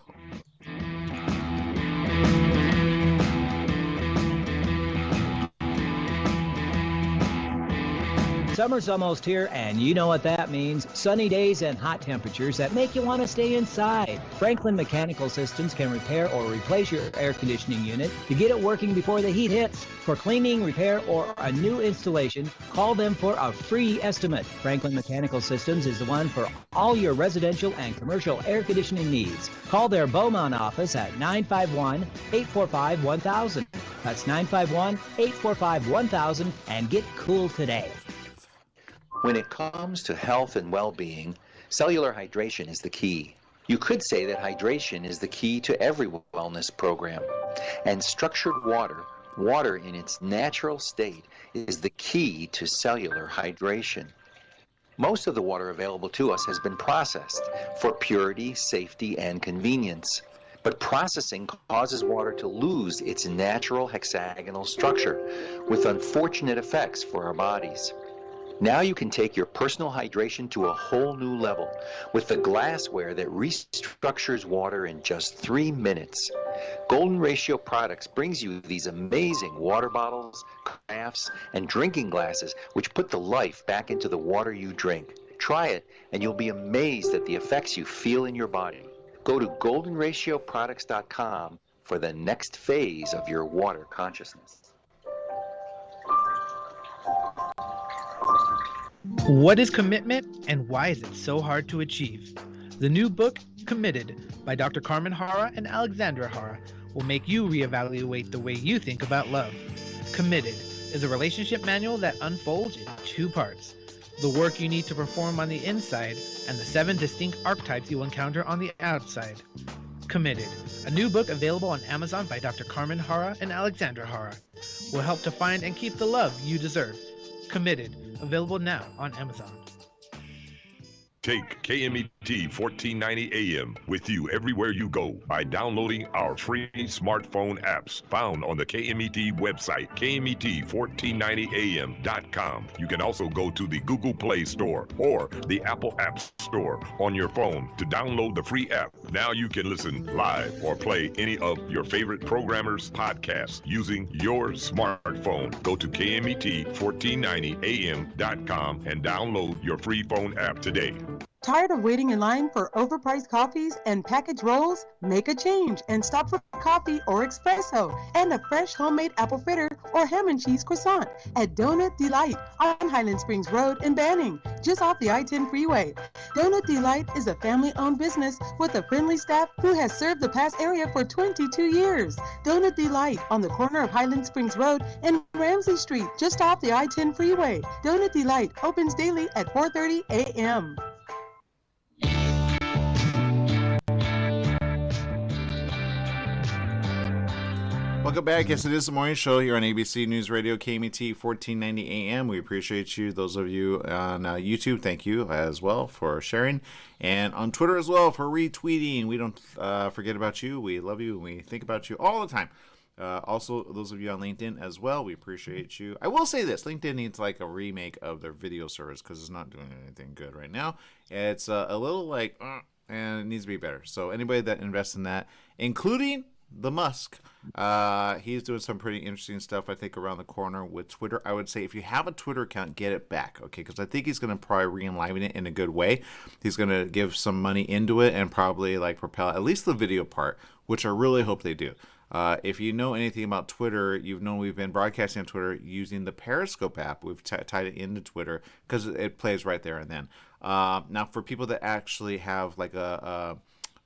L: Summer's almost here, and you know what that means. Sunny days and hot temperatures that make you want to stay inside. Franklin Mechanical Systems can repair or replace your air conditioning unit to get it working before the heat hits. For cleaning, repair, or a new installation, call them for a free estimate. Franklin Mechanical Systems is the one for all your residential and commercial air conditioning needs. Call their Beaumont office at 951-845-1000. That's 951-845-1000, and get cool today.
M: When it comes to health and well-being, cellular hydration is the key. You could say that hydration is the key to every wellness program. And structured water in its natural state, is the key to cellular hydration. Most of the water available to us has been processed for purity, safety, and convenience. But processing causes water to lose its natural hexagonal structure, with unfortunate effects for our bodies. Now you can take your personal hydration to a whole new level with the glassware that restructures water in just 3 minutes. Golden Ratio Products brings you these amazing water bottles, carafes, and drinking glasses which put the life back into the water you drink. Try it and you'll be amazed at the effects you feel in your body. Go to goldenratioproducts.com for the next phase of your water consciousness.
C: What is commitment and why is it so hard to achieve? The new book, Committed, by Dr. Carmen Hara and Alexandra Hara, will make you reevaluate the way you think about love. Committed is a relationship manual that unfolds in 2 parts: the work you need to perform on the inside and the 7 distinct archetypes you encounter on the outside. Committed, a new book available on Amazon by Dr. Carmen Hara and Alexandra Hara, will help to find and keep the love you deserve. Committed, available now on Amazon.
N: Take KMET 1490 AM with you everywhere you go by downloading our free smartphone apps found on the KMET website, KMET1490am.com. You can also go to the Google Play Store or the Apple App Store on your phone to download the free app. Now you can listen live or play any of your favorite programmers' podcasts using your smartphone. Go to KMET1490am.com and download your free phone app today.
O: Tired of waiting in line for overpriced coffees and packaged rolls? Make a change and stop for coffee or espresso and a fresh homemade apple fritter or ham and cheese croissant at Donut Delight on Highland Springs Road in Banning, just off the I-10 freeway. Donut Delight is a family-owned business with a friendly staff who has served the past area for 22 years. Donut Delight on the corner of Highland Springs Road and Ramsey Street, just off the I-10 freeway. Donut Delight opens daily at 4:30 a.m.
B: Welcome back. Yes, it is the morning show here on ABC News Radio, KMET 1490 AM. We appreciate you. Those of you on YouTube, thank you as well for sharing. And on Twitter as well for retweeting. We don't forget about you. We love you. We think about you all the time. Also, those of you on LinkedIn as well, we appreciate you. I will say this. LinkedIn needs like a remake of their video service because it's not doing anything good right now. It's a little like, and it needs to be better. So anybody that invests in that, including the Musk, he's doing some pretty interesting stuff, I think, around the corner with Twitter. I would say if you have a Twitter account, get it back, okay? Because I think he's going to probably re-enliven it in a good way. He's going to give some money into it and probably like propel at least the video part, which I really hope they do. If you know anything about Twitter, you've known we've been broadcasting on Twitter using the Periscope app. We've tied it into Twitter because it plays right there and then. Now, for people that actually have like a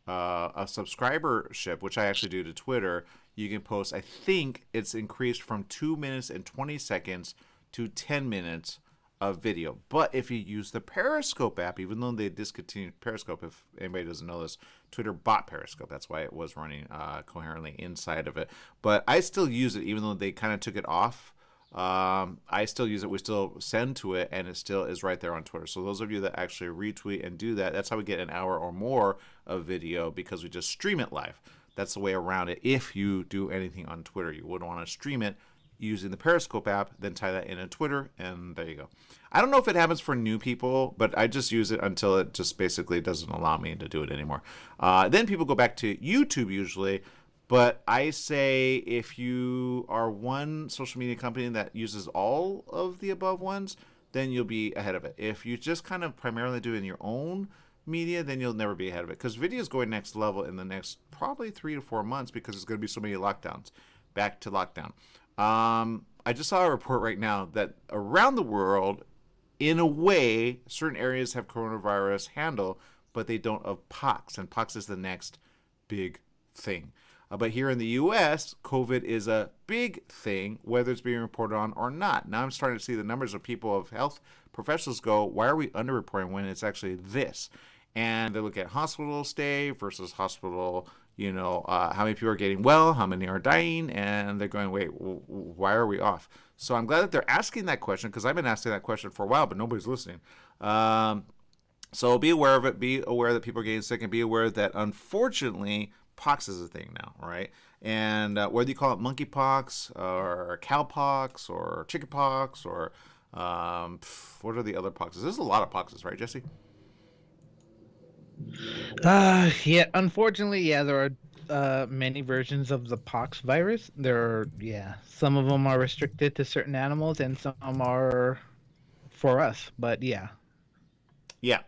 B: subscribership, which I actually do to Twitter, you can post, I think it's increased from 2 minutes and 20 seconds to 10 minutes of video. But if you use the Periscope app, even though they discontinued Periscope, if anybody doesn't know this, Twitter bought Periscope. That's why it was running coherently inside of it. But I still use it, even though they kind of took it off. I still use it. We still send to it, and it still is right there on Twitter. So those of you that actually retweet and do that, that's how we get an hour or more of video, because we just stream it live. That's the way around it. If you do anything on Twitter, you would want to stream it using the Periscope app, then tie that in Twitter, and there you go. I don't know if it happens for new people, but I just use it until it just basically doesn't allow me to do it anymore. Then people go back to YouTube usually. But I say if you are one social media company that uses all of the above ones, then you'll be ahead of it. If you just kind of primarily do it in your own media, then you'll never be ahead of it. Because video is going next level in the next probably 3 to 4 months because there's going to be so many lockdowns. Back to lockdown. I just saw a report right now that around the world, in a way, certain areas have coronavirus handle, but they don't of pox. And pox is the next big thing. But here in the U.S., COVID is a big thing, whether it's being reported on or not. Now I'm starting to see the numbers of people, of health professionals go, why are we underreporting when it's actually this? And they look at hospital stay versus hospital, how many people are getting well, how many are dying, and they're going, wait, why are we off? So I'm glad that they're asking that question, because I've been asking that question for a while, but nobody's listening. So be aware of it. Be aware that people are getting sick, and be aware that, unfortunately, pox is a thing now, right? And whether you call it monkeypox or cowpox or chickenpox or What are the other poxes? There's a lot of poxes, right, Jesse?
C: Yeah, unfortunately, yeah, there are many versions of the pox virus. Some of them are restricted to certain animals and some are for us, but yeah.
B: Yeah.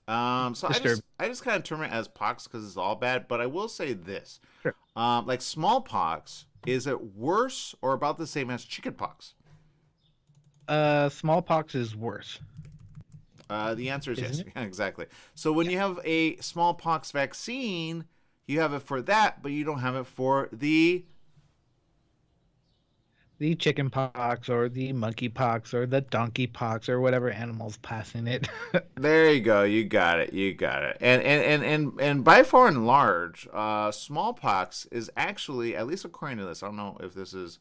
B: So I just kind of term it as pox because it's all bad, but I will say this.
C: Sure.
B: Like smallpox, is it worse or about the same as chickenpox?
C: Smallpox is worse.
B: The answer is
C: Isn't
B: yes. Yeah, exactly. So when you have a smallpox vaccine, you have it for that, but you don't have it for the
C: chicken pox or the monkey pox or the donkey pox or whatever animal's passing it.
B: There you go. You got it. And by far and large, smallpox is actually, at least according to this, I don't know if this is,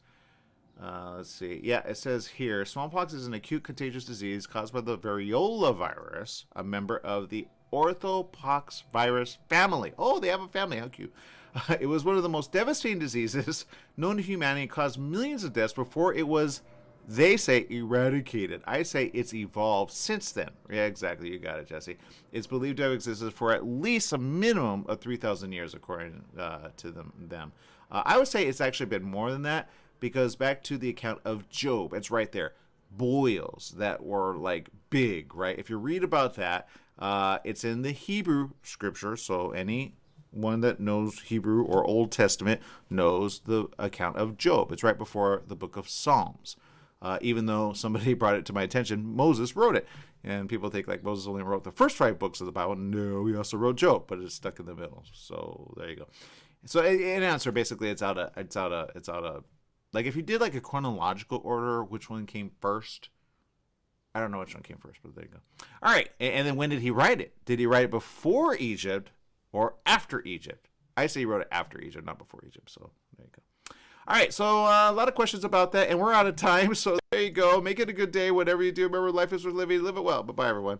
B: let's see. Yeah, it says here, smallpox is an acute contagious disease caused by the variola virus, a member of the orthopox virus family. Oh, they have a family. How cute. It was one of the most devastating diseases known to humanity and caused millions of deaths before it was, they say, eradicated. I say it's evolved since then. Yeah, exactly. You got it, Jesse. It's believed to have existed for at least a minimum of 3,000 years, according to them. I would say it's actually been more than that because back to the account of Job, it's right there. Boils that were like big, right? If you read about that, it's in the Hebrew scripture, so anyone that knows Hebrew or Old Testament knows the account of Job. It's right before the book of Psalms. Even though somebody brought it to my attention, Moses wrote it. And people think like Moses only wrote the first 5 books of the Bible. No, he also wrote Job, but it's stuck in the middle. So there you go. So in answer, basically, it's out of like if you did like a chronological order, which one came first? I don't know which one came first, but there you go. All right, and then when did he write it? Did he write it before Egypt or after Egypt? I say he wrote it after Egypt, not before Egypt. So there you go. All right, so a lot of questions about that, and we're out of time. So there you go. Make it a good day, whatever you do. Remember, life is worth living. Live it well. Bye-bye, everyone.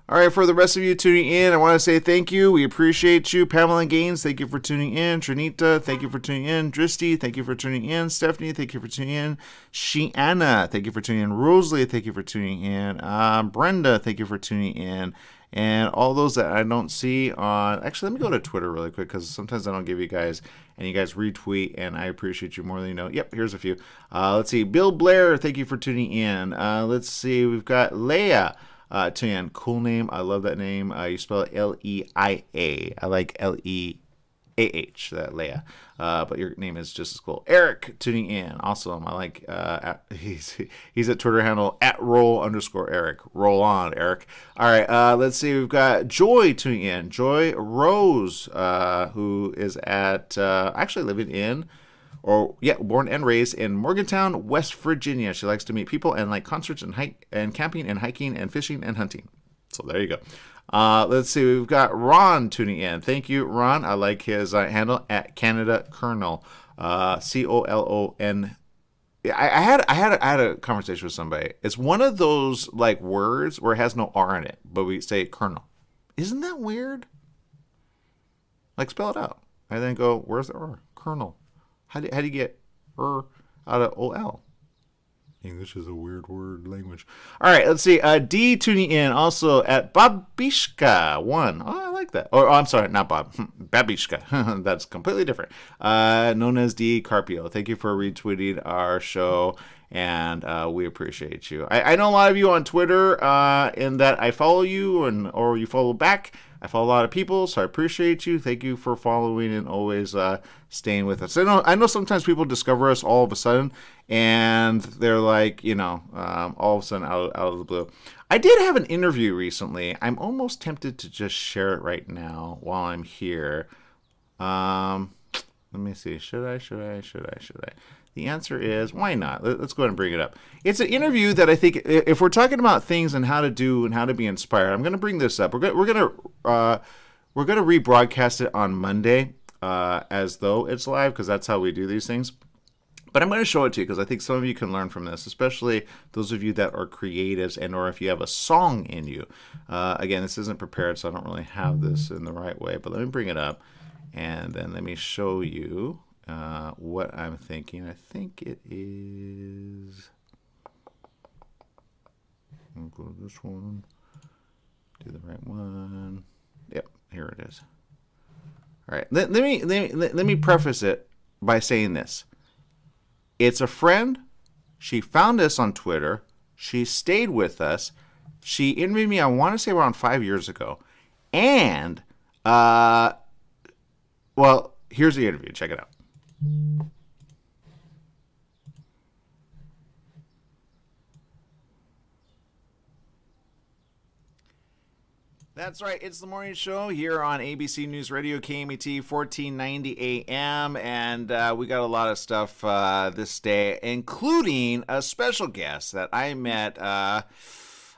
B: All right, for the rest of you tuning in, I want to say thank you. We appreciate you. Pamela Gaines, thank you for tuning in. Trinita, thank you for tuning in. Dristy, thank you for tuning in. Stephanie, thank you for tuning in. Shiana, thank you for tuning in. Rosalie, thank you for tuning in. Brenda, thank you for tuning in. And all those that I don't see on... Actually, let me go to Twitter really quick because sometimes I don't give you guys... And you guys retweet, and I appreciate you more than you know. Yep, here's a few. Let's see. Bill Blair, thank you for tuning in. Let's see. We've got Leia. Tuyan, cool name. I love that name. You spell it Leia. I like Leah, that Leia. But your name is just as cool. Eric tuning in. Awesome. I like, he's at Twitter handle @roll_Eric. Roll on, Eric. All right. Let's see. We've got Joy tuning in. Joy Rose, who is at, actually living in, born and raised in Morgantown, West Virginia. She likes to meet people and like concerts and camping and hiking and fishing and hunting. So there you go. Let's see. We've got Ron tuning in. Thank you, Ron. I like his handle at Canada Colonel. COLON. I had a conversation with somebody. It's one of those like words where it has no R in it, but we say Colonel. Isn't that weird? Like spell it out. I then go, where's the R? Colonel. How do you get out of OL? English is a weird word language. All right, let's see. D tuning in also at Babishka1. Oh, I like that. Oh, I'm sorry, not Bob. Babishka. That's completely different. Known as D Carpio. Thank you for retweeting our show, and we appreciate you. I know a lot of you on Twitter in that I follow you or you follow back. I follow a lot of people, so I appreciate you. Thank you for following and always staying with us. I know sometimes people discover us all of a sudden, and they're like, all of a sudden out of the blue. I did have an interview recently. I'm almost tempted to just share it right now while I'm here. Let me see. Should I? The answer is, why not? Let's go ahead and bring it up. It's an interview that I think, if we're talking about things and how to do and how to be inspired, I'm going to bring this up. We're going to rebroadcast it on Monday. as though it's live, because that's how we do these things. But I'm going to show it to you because I think some of you can learn from this, especially those of you that are creatives and or if you have a song in you. Again, this isn't prepared, so I don't really have this in the right way. But let me bring it up, and then let me show you what I'm thinking. I think it is... I'll go to this one. Do the right one. Yep, here it is. All right. Let me preface it by saying this. It's a friend. She found us on Twitter. She stayed with us. She interviewed me, I want to say around 5 years ago. And, well, here's the interview. Check it out. That's right. It's the morning show here on ABC News Radio, KMET 1490 AM. And we got a lot of stuff this day, including a special guest that I met,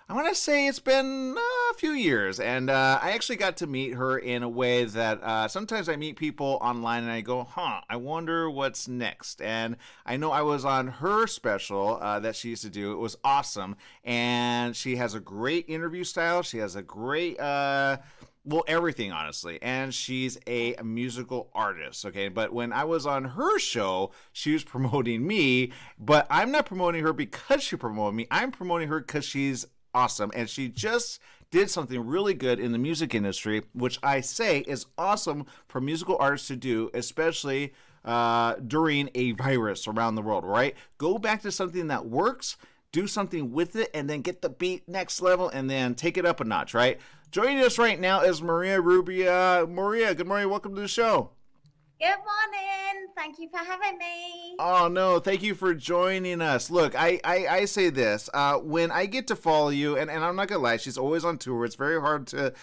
B: I want to say it's been a few years. And I actually got to meet her in a way that sometimes I meet people online and I go, I wonder what's next. And I know I was on her special that she used to do. It was awesome. And she has a great interview style. She has a great, everything, honestly. And she's a musical artist, okay? But when I was on her show, she was promoting me. But I'm not promoting her because she promoted me. I'm promoting her because she's awesome. And she just did something really good in the music industry, which I say is awesome for musical artists to do, especially during a virus around the world, right? Go back to something that works, do something with it, and then get the beat next level and then take it up a notch, right? Joining us right now is Maria Rubia. Maria, good morning. Welcome to the show.
P: Good morning. Thank you for having me.
B: Oh, no. Thank you for joining us. Look, I say this. When I get to follow you, and I'm not going to lie, she's always on tour. It's very hard to,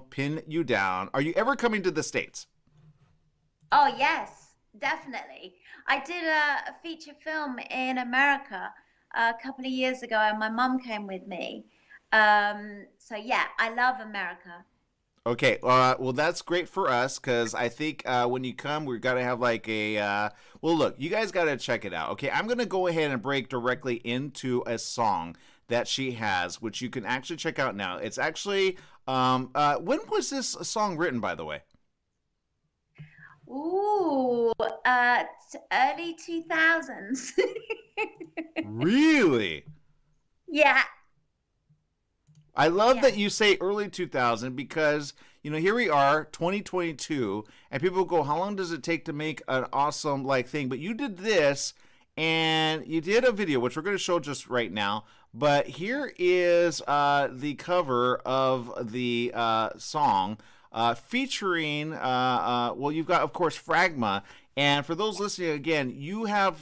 B: pin you down. Are you ever coming to the States?
P: Oh, yes, definitely. I did a feature film in America a couple of years ago, and my mum came with me. So, yeah, I love America.
B: Okay, well, that's great for us because I think when you come, we've got to have like a, look, you guys got to check it out. Okay, I'm going to go ahead and break directly into a song that she has, which you can actually check out now. It's actually, when was this song written, by the way?
P: Ooh, early 2000s.
B: Really?
P: Yeah.
B: I love that you say early 2000 because, here we are, 2022, and people go, how long does it take to make an awesome, thing? But you did this, and you did a video, which we're going to show just right now. But here is the cover of the song featuring, you've got, of course, Fragma. And for those listening, again, you have,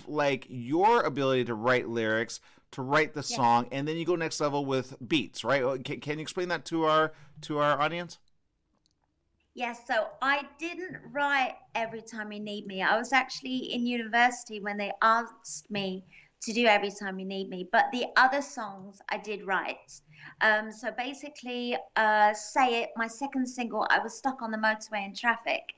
B: your ability to write lyrics, to write the song, and then you go next level with beats, right? Can you explain that to our audience?
P: Yes, so I didn't write Every Time You Need Me. I was actually in university when they asked me to do Every Time You Need Me, but the other songs I did write. So basically, Say It, my second single, I was stuck on the motorway in traffic,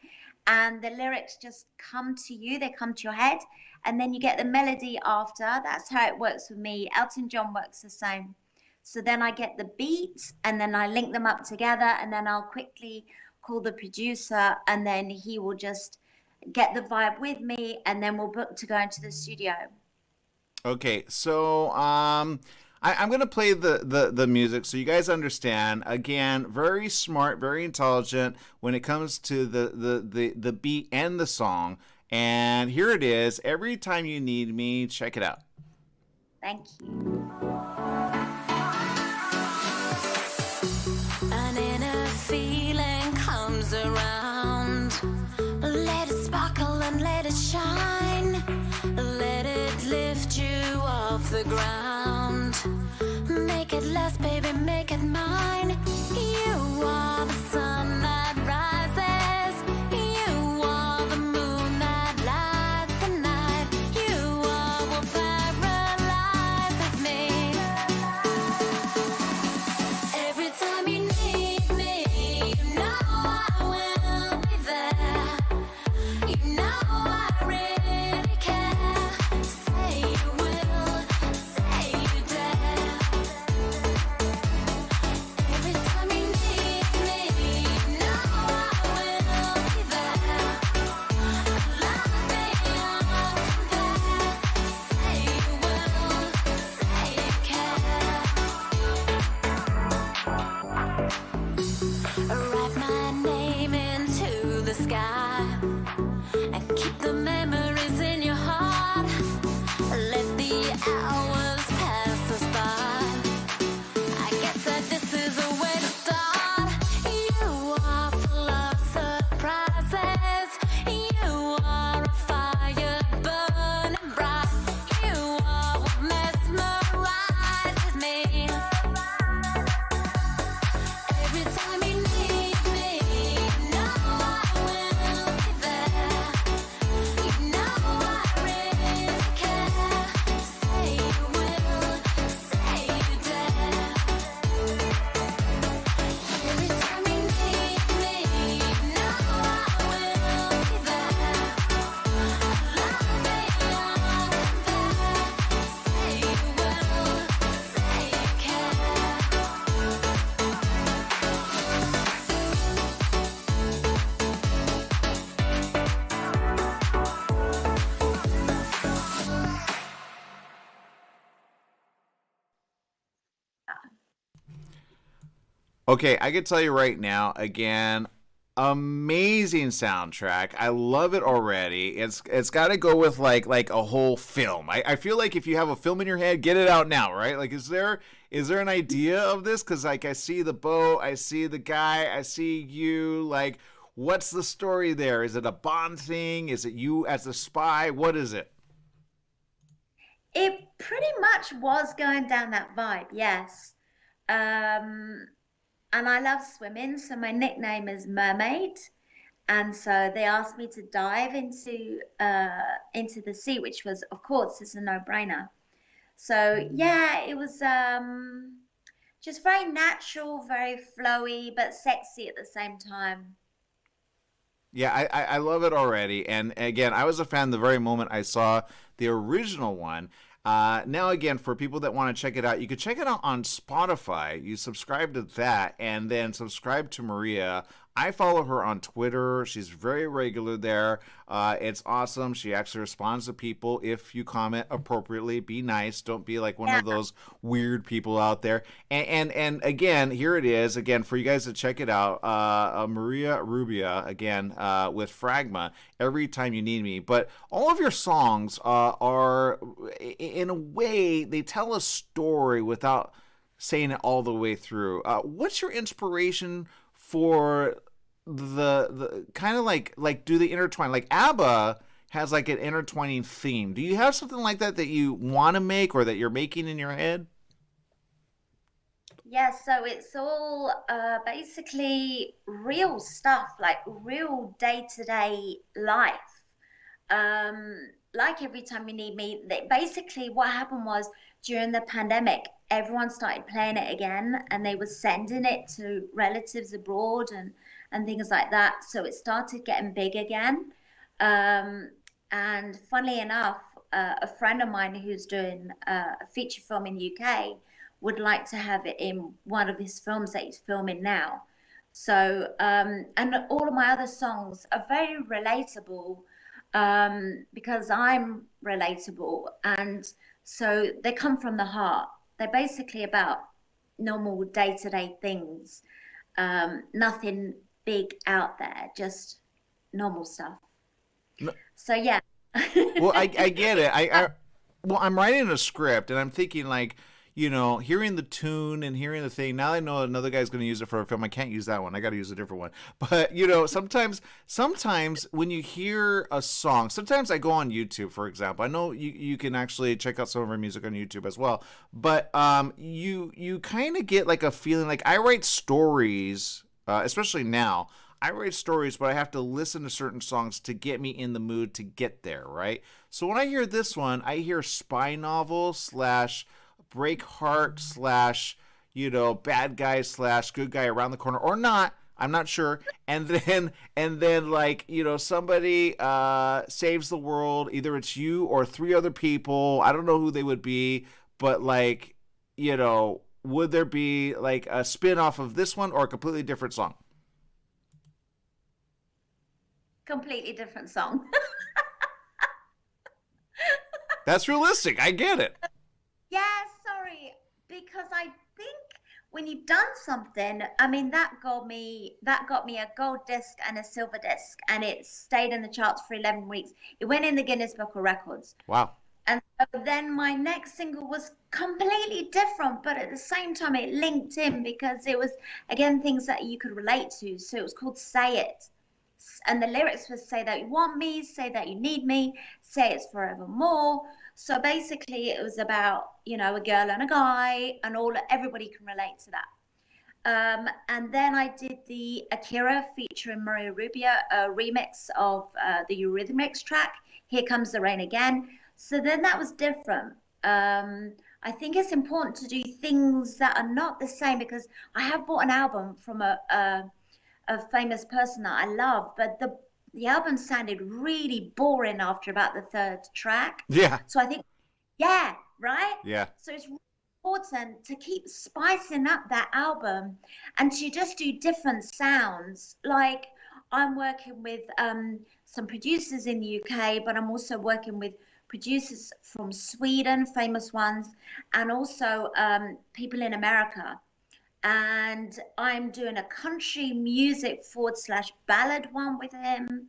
P: and the lyrics just come to you, they come to your head, and then you get the melody after. That's how it works with me. Elton John works the same. So then I get the beats, and then I link them up together, and then I'll quickly call the producer, and then he will just get the vibe with me, and then we'll book to go into the studio.
B: Okay, so I'm going to play the music so you guys understand. Again, very smart, very intelligent when it comes to the beat and the song. And here it is, Every Time You Need Me. Check it out.
P: Thank you.
Q: An inner feeling comes around. Let it sparkle and let it shine. Let it lift you off the ground. Make it last, baby, make it mine. You are the sun that rises. You are the moon that lights the night. You are what paralyzes me. Every time you need me, you know I will be there.
B: Okay, I can tell you right now, again, amazing soundtrack. I love it already. It's got to go with like a whole film. I feel like if you have a film in your head, get it out now, right? Like, is there an idea of this? Because like I see the boat, I see the guy, I see you. Like, what's the story there? Is it a Bond thing? Is it you as a spy? What is it?
P: It pretty much was going down that vibe, yes. And I love swimming, so my nickname is Mermaid. And so they asked me to dive into the sea, which was, of course, it's a no-brainer. So yeah, it was just very natural, very flowy, but sexy at the same time.
B: Yeah, I love it already. And again, I was a fan the very moment I saw the original one. Now, again, for people that want to check it out, you can check it out on Spotify. You subscribe to that and then subscribe to Maria. I follow her on Twitter. She's very regular there. It's awesome. She actually responds to people if you comment appropriately. Be nice. Don't be like one of those weird people out there. And again, here it is. Again, for you guys to check it out, Maria Rubia, again, with Fragma, Every Time You Need Me. But all of your songs are, in a way, they tell a story without saying it all the way through. What's your inspiration for the kind of like do they intertwine? Like ABBA has like an intertwining theme. Do you have something like that you want to make or that you're making in your head?
P: Yeah, so it's all basically real stuff, like real day-to-day life. Like Every Time You Need Me, basically what happened was during the pandemic, everyone started playing it again and they were sending it to relatives abroad and things like that. So it started getting big again. And funnily enough, a friend of mine who's doing a feature film in UK would like to have it in one of his films that he's filming now. So, and all of my other songs are very relatable because I'm relatable. And so they come from the heart. They're basically about normal day-to-day things. Nothing big out there, just normal stuff.
B: No.
P: So yeah.
B: Well, I get it. Well, I'm writing a script and I'm thinking like, you know, hearing the tune and hearing the thing. Now I know another guy's going to use it for a film. I can't use that one. I got to use a different one. But, you know, sometimes when you hear a song, sometimes I go on YouTube, for example. I know you can actually check out some of our music on YouTube as well. But you kind of get like a feeling like I write stories, especially now. I write stories, but I have to listen to certain songs to get me in the mood to get there, right? So when I hear this one, I hear spy novel / break heart / you know, bad guy / good guy around the corner or not. I'm not sure. And then like, you know, somebody saves the world. Either it's you or 3 other people. I don't know who they would be, but like, you know, would there be like a spin-off of this one or a completely different song?
P: Completely different song.
B: That's realistic. I get it.
P: Yeah, sorry, because I think when you've done something, I mean that got me a gold disc and a silver disc, and it stayed in the charts for 11 weeks. It went in the Guinness Book of Records.
B: Wow.
P: And so then my next single was completely different, but at the same time it linked in because it was again things that you could relate to. So it was called Say It. And the lyrics was say that you want me, say that you need me, say it's forevermore. So basically it was about, you know, a girl and a guy and everybody can relate to that. And then I did the Akira featuring Maria Rubia, a remix of the Eurythmics track, Here Comes the Rain Again. So then that was different. I think it's important to do things that are not the same because I have bought an album from a famous person that I love, but the album sounded really boring after about the 3rd track.
B: Yeah.
P: So I think, yeah, right?
B: Yeah.
P: So it's really important to keep spicing up that album and to just do different sounds. Like I'm working with some producers in the UK, but I'm also working with producers from Sweden, famous ones, and also people in America. and I'm doing a country music / ballad one with him.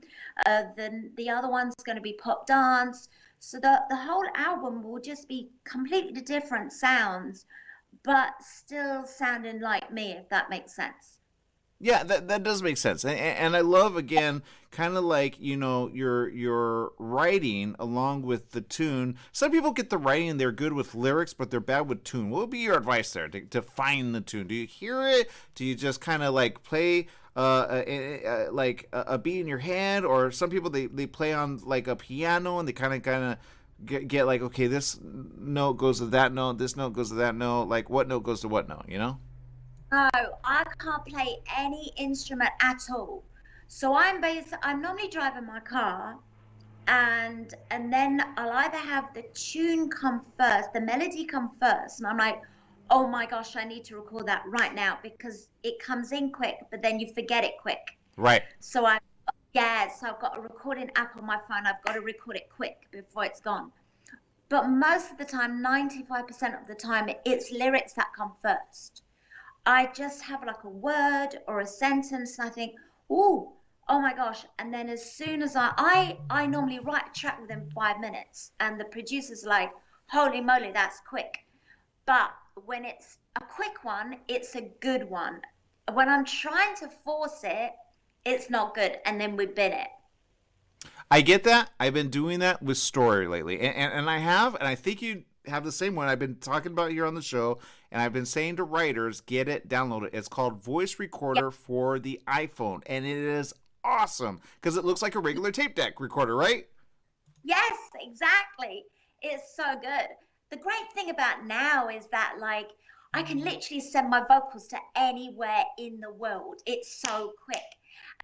P: Then the other one's going to be pop dance. So the whole album will just be completely different sounds, but still sounding like me, if that makes sense.
B: Yeah, that does make sense, and I love, again, kind of like, you know, your writing along with the tune. Some people get the writing and they're good with lyrics, but they're bad with tune. What would be your advice there to find the tune? Do you hear it? Do you just kind of like play like a beat in your head, or some people they play on like a piano and they kind of get like, okay, this note goes to that note, this note goes to that note, like what note goes to what note, you know?
P: No, I can't play any instrument at all. So I'm normally driving my car, and then I'll either have the tune come first, the melody come first, and I'm like, oh my gosh, I need to record that right now, because it comes in quick, but then you forget it quick.
B: Right.
P: So I've got a recording app on my phone. I've got to record it quick before it's gone. But most of the time, 95% of the time, it's lyrics that come first. I just have like a word or a sentence, and I think, oh my gosh. And then as soon as I normally write a track within 5 minutes, and the producer's like, holy moly, that's quick. But when it's a quick one, it's a good one. When I'm trying to force it, it's not good, and then we bin it.
B: I get that. I've been doing that with story lately, and I think you have the same one I've been talking about here on the show, and I've been saying to writers, get it, download it. It's called Voice Recorder for the iPhone, and it is awesome because it looks like a regular tape deck recorder, right?
P: Yes, exactly. It's so good. The great thing about now is that, like, I can literally send my vocals to anywhere in the world. It's so quick.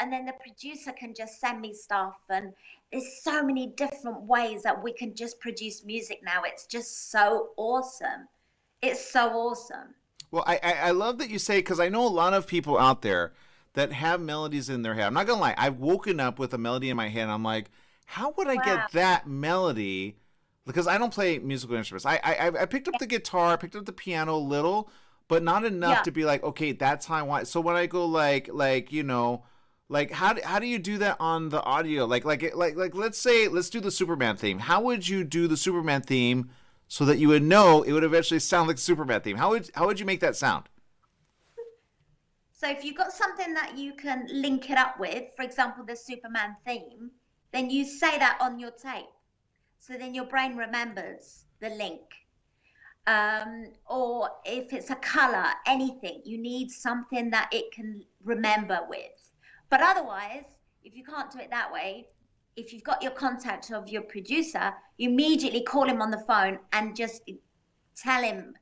P: And then the producer can just send me stuff, and there's so many different ways that we can just produce music now. It's just so awesome. It's so awesome.
B: Well, I love that you say, because I know a lot of people out there that have melodies in their head. I'm not going to lie. I've woken up with a melody in my head. And I'm like, how would I get that melody? Because I don't play musical instruments. I picked up the guitar, I picked up the piano a little, but not enough to be like, okay, that's how I want it. So when I go like, you know, like how do you do that on the audio? Like let's do the Superman theme. How would you do the Superman theme so that you would know it would eventually sound like the Superman theme? How would you make that sound?
P: So if you've got something that you can link it up with, for example, the Superman theme, then you say that on your tape. So then your brain remembers the link. Or if it's a color, anything, you need something that it can remember with. But otherwise, if you can't do it that way, if you've got your contact of your producer, you immediately call him on the phone and just tell him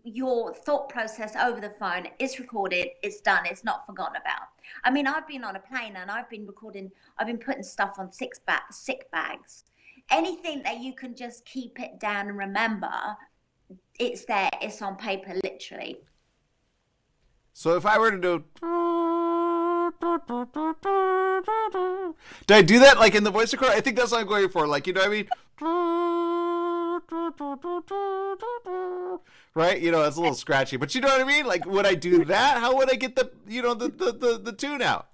P: your thought process over the phone. It's recorded, it's done, it's not forgotten about. I mean, I've been on a plane and I've been putting stuff on sick bags. Anything that you can just keep it down and remember, it's there, it's on paper, literally.
B: So if I were to do I do that like in the voice recorder? I think that's what I'm going for. Like, you know what I mean? Right? You know, it's a little scratchy, but you know what I mean? Like, would I do that? How would I get the, you know, the tune out?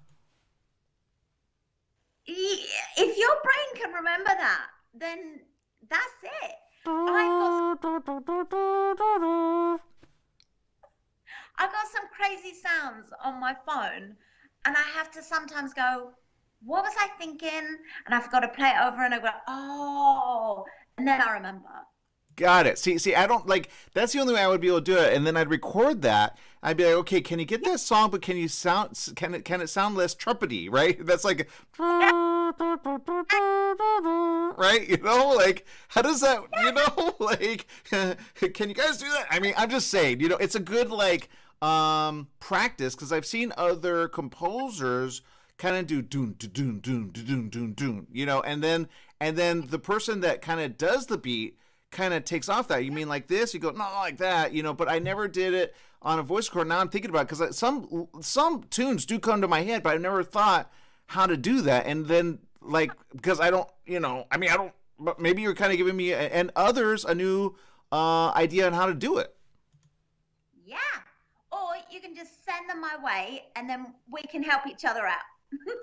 P: If your brain can remember that, then that's it. I've got some crazy sounds on my phone, and I have to sometimes go, what was I thinking? And I've got to play it over and over. Oh, and then I remember.
B: Got it. See, I don't like. That's the only way I would be able to do it. And then I'd record that. I'd be like, okay, can you get that song? But can it sound less trumpety? Right? That's like, right? You know, like, how does that? You know, like, can you guys do that? I mean, I'm just saying. You know, it's a good like practice because I've seen other composers kind of do doon doon doon doon doon doon. You know, and then the person that kind of does the beat kind of takes off that. You mean like this? You go, not like that, you know, but I never did it on a voice recorder. Now I'm thinking about it because some tunes do come to my head, but I never thought how to do that. And then like, because I don't, you know, I mean, I don't, but maybe you're kind of giving me and others a new idea on how to do it.
P: Yeah. Or can just send them my way, and then we can help each other out.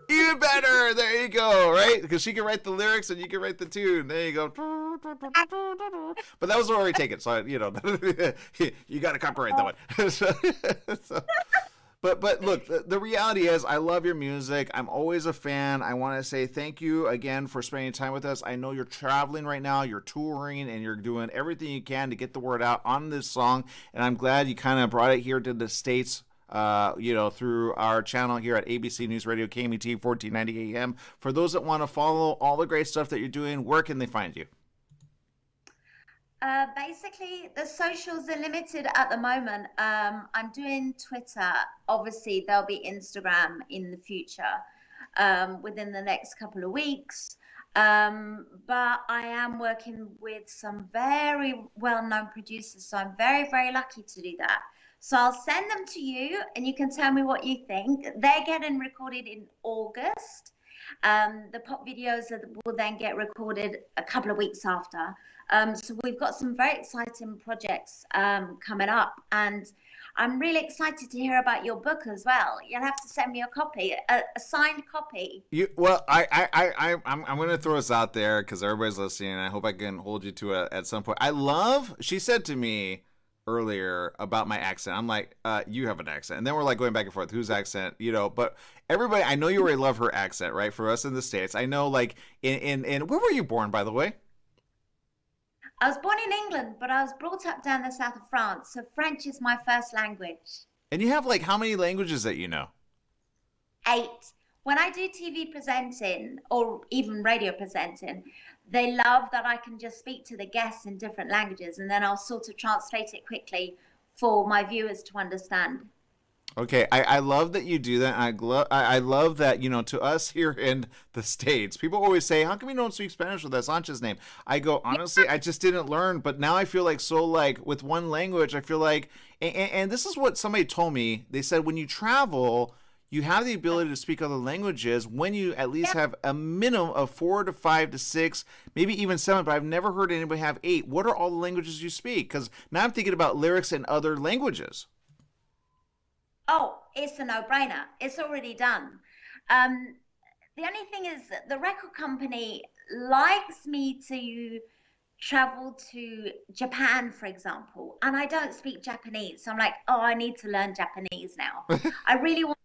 B: Even better. There you go. Right? Because she can write the lyrics and you can write the tune. There you go. But that was already taken, so you know you got to copyright that one. But look, the reality is, I love your music. I'm always a fan. I want to say thank you again for spending time with us. I know you're traveling right now, you're touring, and you're doing everything you can to get the word out on this song. And I'm glad you kind of brought it here to the States. Through our channel here at ABC News Radio, KMET 1490 AM. For those that want to follow all the great stuff that you're doing, where can they find you?
P: Basically, the socials are limited at the moment. I'm doing Twitter. Obviously, there'll be Instagram in the future within the next couple of weeks. But I am working with some very well-known producers, so I'm very, very lucky to do that. So I'll send them to you, and you can tell me what you think. They're getting recorded in August. The pop videos will then get recorded a couple of weeks after. So we've got some very exciting projects coming up, and I'm really excited to hear about your book as well. You'll have to send me a copy, a signed copy.
B: I'm going to throw this out there because everybody's listening, and I hope I can hold you to it at some point. She said to me earlier about my accent. I'm like, you have an accent. And then we're like going back and forth, whose accent, but everybody, I know you already love her accent, right? For us in the States, I know, like, in where were you born, by the way?
P: I was born in England, but I was brought up down the south of France, so French is my first language.
B: And you have, like, how many languages that you know?
P: 8. When I do TV presenting or even radio presenting, they love that I can just speak to the guests in different languages, and then I'll sort of translate it quickly for my viewers to understand.
B: Okay, I love that you do that. I love that, to us here in the States, people always say, how come you don't speak Spanish with that Sanchez name? I go, honestly, I just didn't learn, but now I feel like with one language, I feel like, and this is what somebody told me. They said when you travel, you have the ability to speak other languages when you at least have a minimum of 4 to 5 to 6, maybe even 7, but I've never heard anybody have 8. What are all the languages you speak? Because now I'm thinking about lyrics in other languages.
P: Oh, it's a no-brainer. It's already done. The only thing is that the record company likes me to travel to Japan, for example, and I don't speak Japanese. So I'm like, I need to learn Japanese now. I really want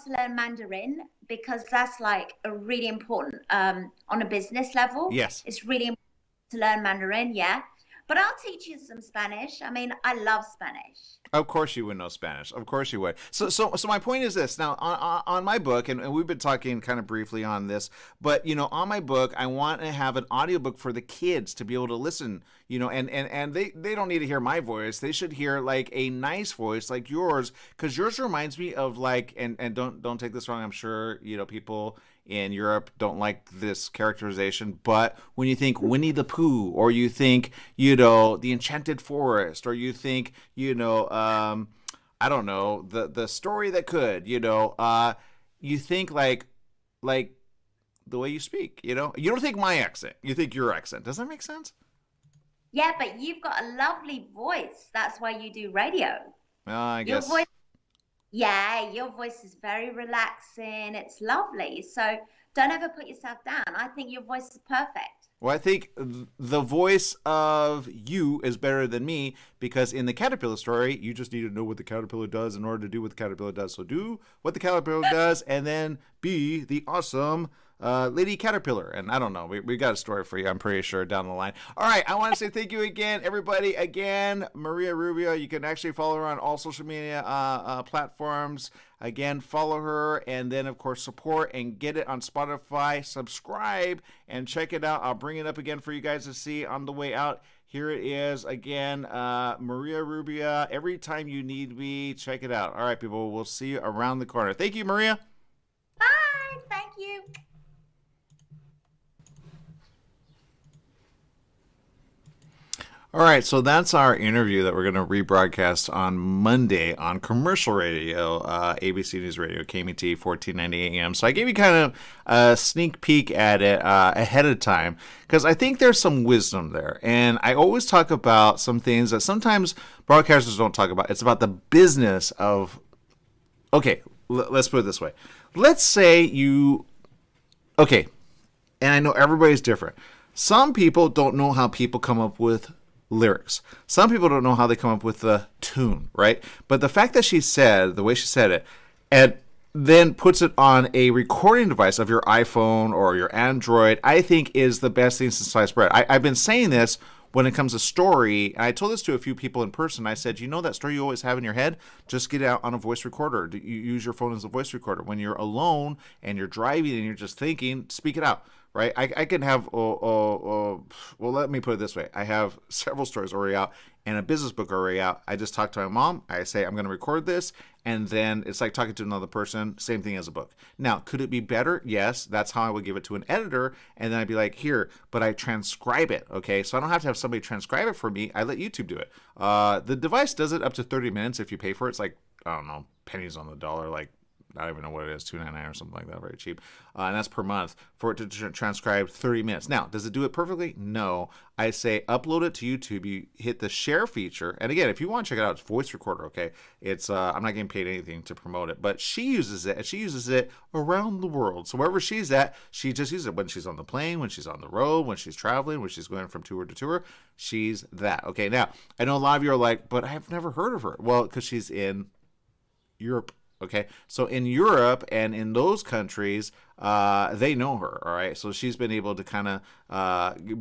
P: to learn Mandarin because that's like a really important on a business level.
B: Yes.
P: It's really important to learn Mandarin, yeah. But I'll teach you some Spanish. I mean, I love Spanish.
B: Of course you would know Spanish. Of course you would. So my point is this. Now, on my book, and we've been talking kind of briefly on this, but, on my book, I want to have an audiobook for the kids to be able to listen, and they don't need to hear my voice. They should hear, like, a nice voice like yours, because yours reminds me of, like, and don't take this wrong, I'm sure, people in Europe don't like this characterization, but when you think Winnie the Pooh, or you think, the Enchanted Forest, or you think, I don't know, the story that could, you think like the way you speak, you don't think my accent, you think your accent. Does that make sense?
P: Yeah, but you've got a lovely voice. That's why you do radio.
B: I guess.
P: Your voice is very relaxing. It's lovely. So don't ever put yourself down. I think your voice is perfect.
B: Well, I think the voice of you is better than me, because in the caterpillar story, you just need to know what the caterpillar does in order to do what the caterpillar does. So do what the caterpillar does, and then be the awesome Lady Caterpillar. And I don't know, we got a story for you, I'm pretty sure, down the line. All right, I want to say thank you again, everybody. Again, Maria Rubio, you can actually follow her on all social media platforms. Again, follow her, and then, of course, support and get it on Spotify. Subscribe and check it out. I'll bring it up again for you guys to see on the way out. Here it is again, Maria Rubio. Every time you need me, check it out. All right, people, we'll see you around the corner. Thank you, Maria.
P: Bye. Thank you.
B: All right, so that's our interview that we're going to rebroadcast on Monday on commercial radio, ABC News Radio, KMT 1490 AM. So I gave you kind of a sneak peek at it ahead of time because I think there's some wisdom there. And I always talk about some things that sometimes broadcasters don't talk about. It's about the business of, okay, let's put it this way. Let's say okay, and I know everybody's different. Some people don't know how people come up with lyrics. Some people don't know how they come up with the tune, right? But the fact that the way she said it, and then puts it on a recording device of your iPhone or your Android, I think is the best thing since sliced bread. I've been saying this when it comes to story. I told this to a few people in person. I said, you know that story you always have in your head? Just get it out on a voice recorder. You use your phone as a voice recorder. When you're alone and you're driving and you're just thinking, speak it out. Right, I can have. Well, let me put it this way: I have several stories already out and a business book already out. I just talked to my mom. I say I'm going to record this, and then it's like talking to another person. Same thing as a book. Now, could it be better? Yes, that's how I would give it to an editor, and then I'd be like, here, but I transcribe it. Okay, so I don't have to have somebody transcribe it for me. I let YouTube do it. The device does it up to 30 minutes if you pay for it. It's like, I don't know, pennies on the dollar, like. I don't even know what it is, $2.99 or something like that, very cheap. And that's per month for it to transcribe 30 minutes. Now, does it do it perfectly? No. I say upload it to YouTube. You hit the share feature. And again, if you want to check it out, it's voice recorder, okay? It's I'm not getting paid anything to promote it. But she uses it, and she uses it around the world. So wherever she's at, she just uses it. When she's on the plane, when she's on the road, when she's traveling, when she's going from tour to tour, she's that. Okay, now, I know a lot of you are like, but I've never heard of her. Well, because she's in Europe. Okay, so in Europe and in those countries, they know her, all right? So she's been able to kind of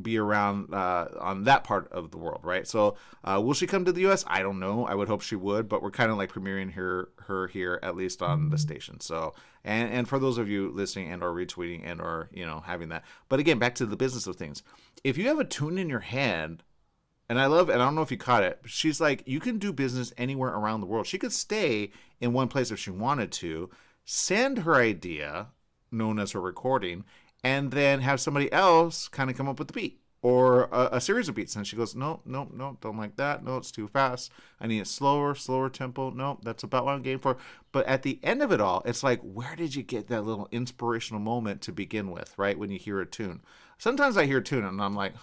B: be around on that part of the world, right? So will she come to the U.S.? I don't know. I would hope she would, but we're kind of like premiering her here, at least on the station. So, and for those of you listening and or retweeting and or, having that. But again, back to the business of things. If you have a tune in your head, and I don't know if you caught it, but she's like, you can do business anywhere around the world. She could stay in one place if she wanted to, send her idea, known as her recording, and then have somebody else kind of come up with the beat or a series of beats. And she goes, no, don't like that. No, it's too fast. I need it slower tempo. No, that's about what I'm game for. But at the end of it all, it's like, where did you get that little inspirational moment to begin with, right? When you hear a tune. Sometimes I hear a tune and I'm like,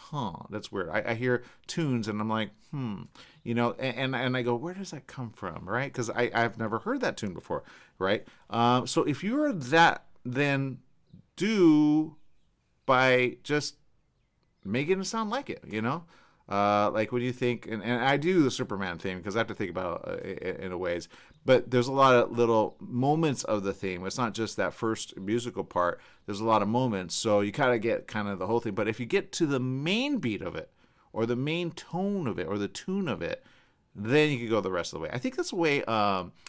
B: that's weird. I hear tunes and I'm like, and I go, where does that come from, right? Because I've never heard that tune before, right? So if you're that, then do by just making it sound like it, like when you think, and I do the Superman theme because I have to think about it in a ways, but there's a lot of little moments of the theme. It's not just that first musical part. There's a lot of moments, so you kind of get kind of the whole thing. But if you get to the main beat of it, or the main tone of it, or the tune of it, then you can go the rest of the way. I think that's the way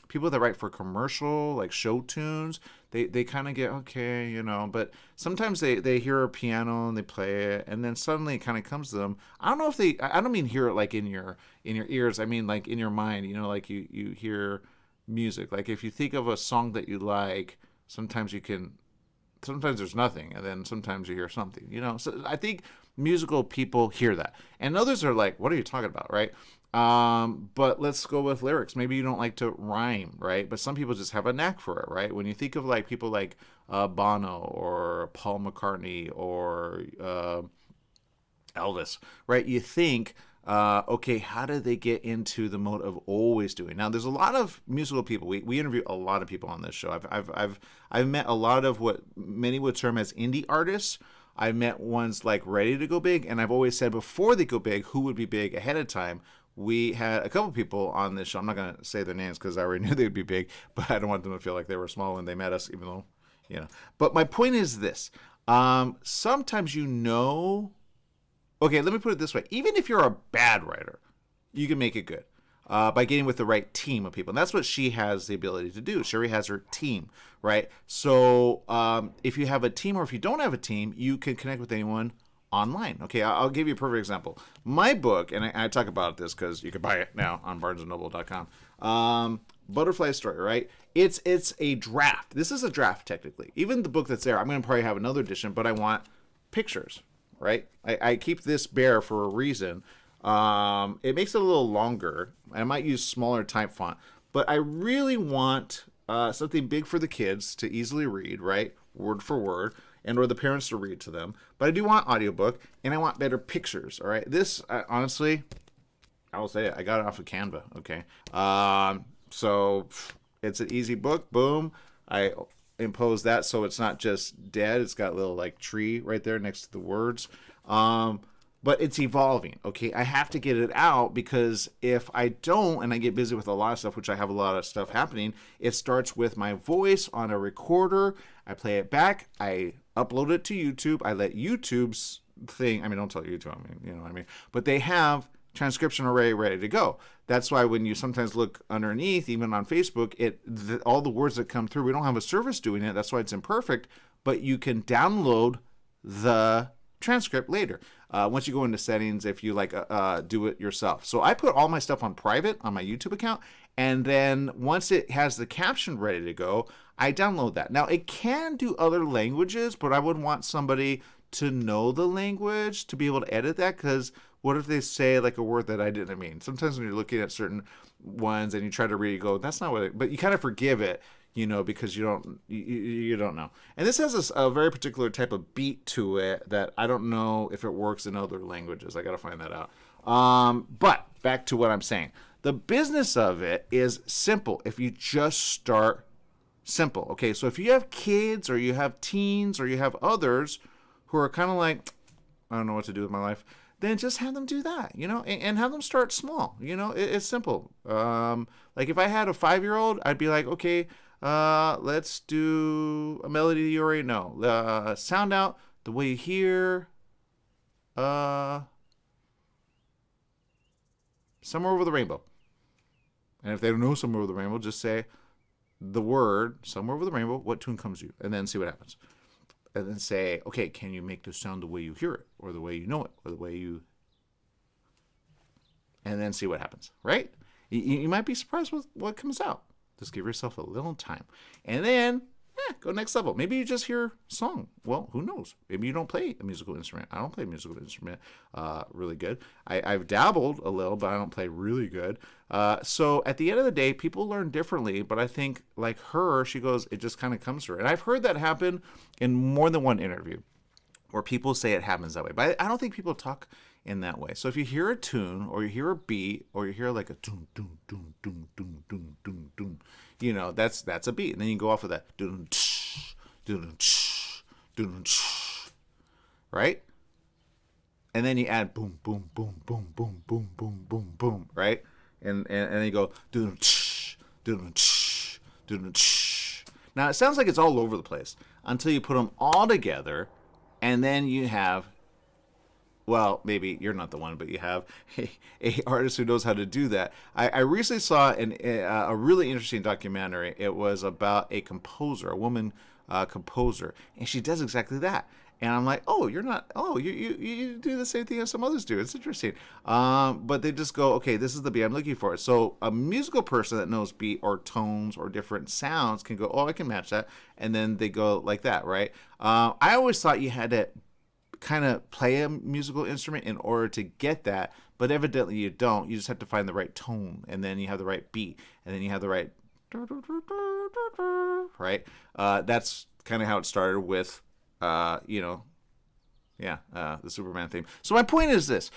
B: people that write for commercial, like show tunes, they kind of get, okay, but sometimes they hear a piano and they play it, and then suddenly it kind of comes to them. I don't know if I don't mean hear it like in your ears. I mean like in your mind, like you hear music. Like if you think of a song that you like, sometimes there's nothing, and then sometimes you hear something, So I think musical people hear that. And others are like, what are you talking about, right? But let's go with lyrics. Maybe you don't like to rhyme, right? But some people just have a knack for it, right? When you think of like people like Bono or Paul McCartney or Elvis, right? You think, okay, how did they get into the mode of always doing? Now, there's a lot of musical people. We interview a lot of people on this show. I've met a lot of what many would term as indie artists. I've met ones like ready to go big, and I've always said before they go big, who would be big ahead of time. We had a couple people on this show. I'm not going to say their names because I already knew they'd be big, but I don't want them to feel like they were small when they met us, even though, But my point is this. Sometimes okay, let me put it this way. Even if you're a bad writer, you can make it good by getting with the right team of people. And that's what she has the ability to do. Sherry has her team, right? So if you have a team or if you don't have a team, you can connect with anyone online. Okay, I'll give you a perfect example. My book, and I talk about this because you can buy it now on barnesandnoble.com. Butterfly Story, right? It's a draft. This is a draft technically. Even the book that's there, I'm going to probably have another edition, but I want pictures, right? I keep this bare for a reason. It makes it a little longer. I might use smaller type font, but I really want something big for the kids to easily read, right? Word for word, and or the parents to read to them. But I do want audiobook, and I want better pictures, all right? This, honestly, I will say it, I got it off of Canva, okay? So it's an easy book, boom. I impose that so it's not just dead. It's got a little like tree right there next to the words. But it's evolving, okay? I have to get it out because if I don't and I get busy with a lot of stuff, which I have a lot of stuff happening, it starts with my voice on a recorder. I play it back. I upload it to YouTube. I let YouTube's thing, I mean, don't tell YouTube, I mean, you know what I mean? But they have transcription already ready to go. That's why when you sometimes look underneath, even on Facebook, all the words that come through, we don't have a service doing it. That's why it's imperfect. But you can download the transcript later. Once you go into settings, if you like do it yourself. So I put all my stuff on private on my YouTube account, and then once it has the caption ready to go, I download that. Now it can do other languages, but I would want somebody to know the language to be able to edit that, because what if they say like a word that I didn't mean? Sometimes when you're looking at certain ones and you try to read, you go, that's not what it, but you kind of forgive it, you know, because you don't know. And this has a very particular type of beat to it that I don't know if it works in other languages. I got to find that out. But back to what I'm saying. The business of it is simple if you just start simple. Okay, so if you have kids or you have teens or you have others who are kind of like, I don't know what to do with my life, then just have them do that, you know, and have them start small. You know, it's simple. Like if I had a 5-year-old, I'd be like, okay, let's do a melody you already know. Sound out the way you hear Somewhere Over the Rainbow. And if they don't know Somewhere Over the Rainbow, just say the word Somewhere Over the Rainbow, what tune comes to you, and then see what happens. And then say, okay, can you make this sound the way you hear it, or the way you know it, or the way you... And then see what happens, right? You might be surprised with what comes out. Just give yourself a little time. And then, go next level. Maybe you just hear song. Well, who knows? Maybe you don't play a musical instrument. I don't play a musical instrument really good. I've dabbled a little, but I don't play really good. So at the end of the day, people learn differently. But I think, like her, she goes, it just kind of comes to her. And I've heard that happen in more than one interview where people say it happens that way. But I don't think people talk in that way. So if you hear a tune or you hear a beat or you hear like a doom doom doom doom doom doom doom doom, you know, that's a beat, and then you go off of that doom doom doom, right? And then you add boom boom boom boom boom boom boom boom boom, right? And then you go doom doom doom. Now it sounds like it's all over the place until you put them all together, and then you have, well, maybe you're not the one, but you have a artist who knows how to do that. I recently saw a really interesting documentary. It was about a composer, a woman composer, and she does exactly that. And I'm like, oh, you're not, oh, you do the same thing as some others do. It's interesting. But they just go, okay, this is the beat I'm looking for. So a musical person that knows beat or tones or different sounds can go, oh, I can match that. And then they go like that, right? I always thought you had to kind of play a musical instrument in order to get that, but evidently you don't. You just have to find the right tone, and then you have the right beat, and then you have the right, right? That's kind of how it started with, the Superman theme. So my point is this: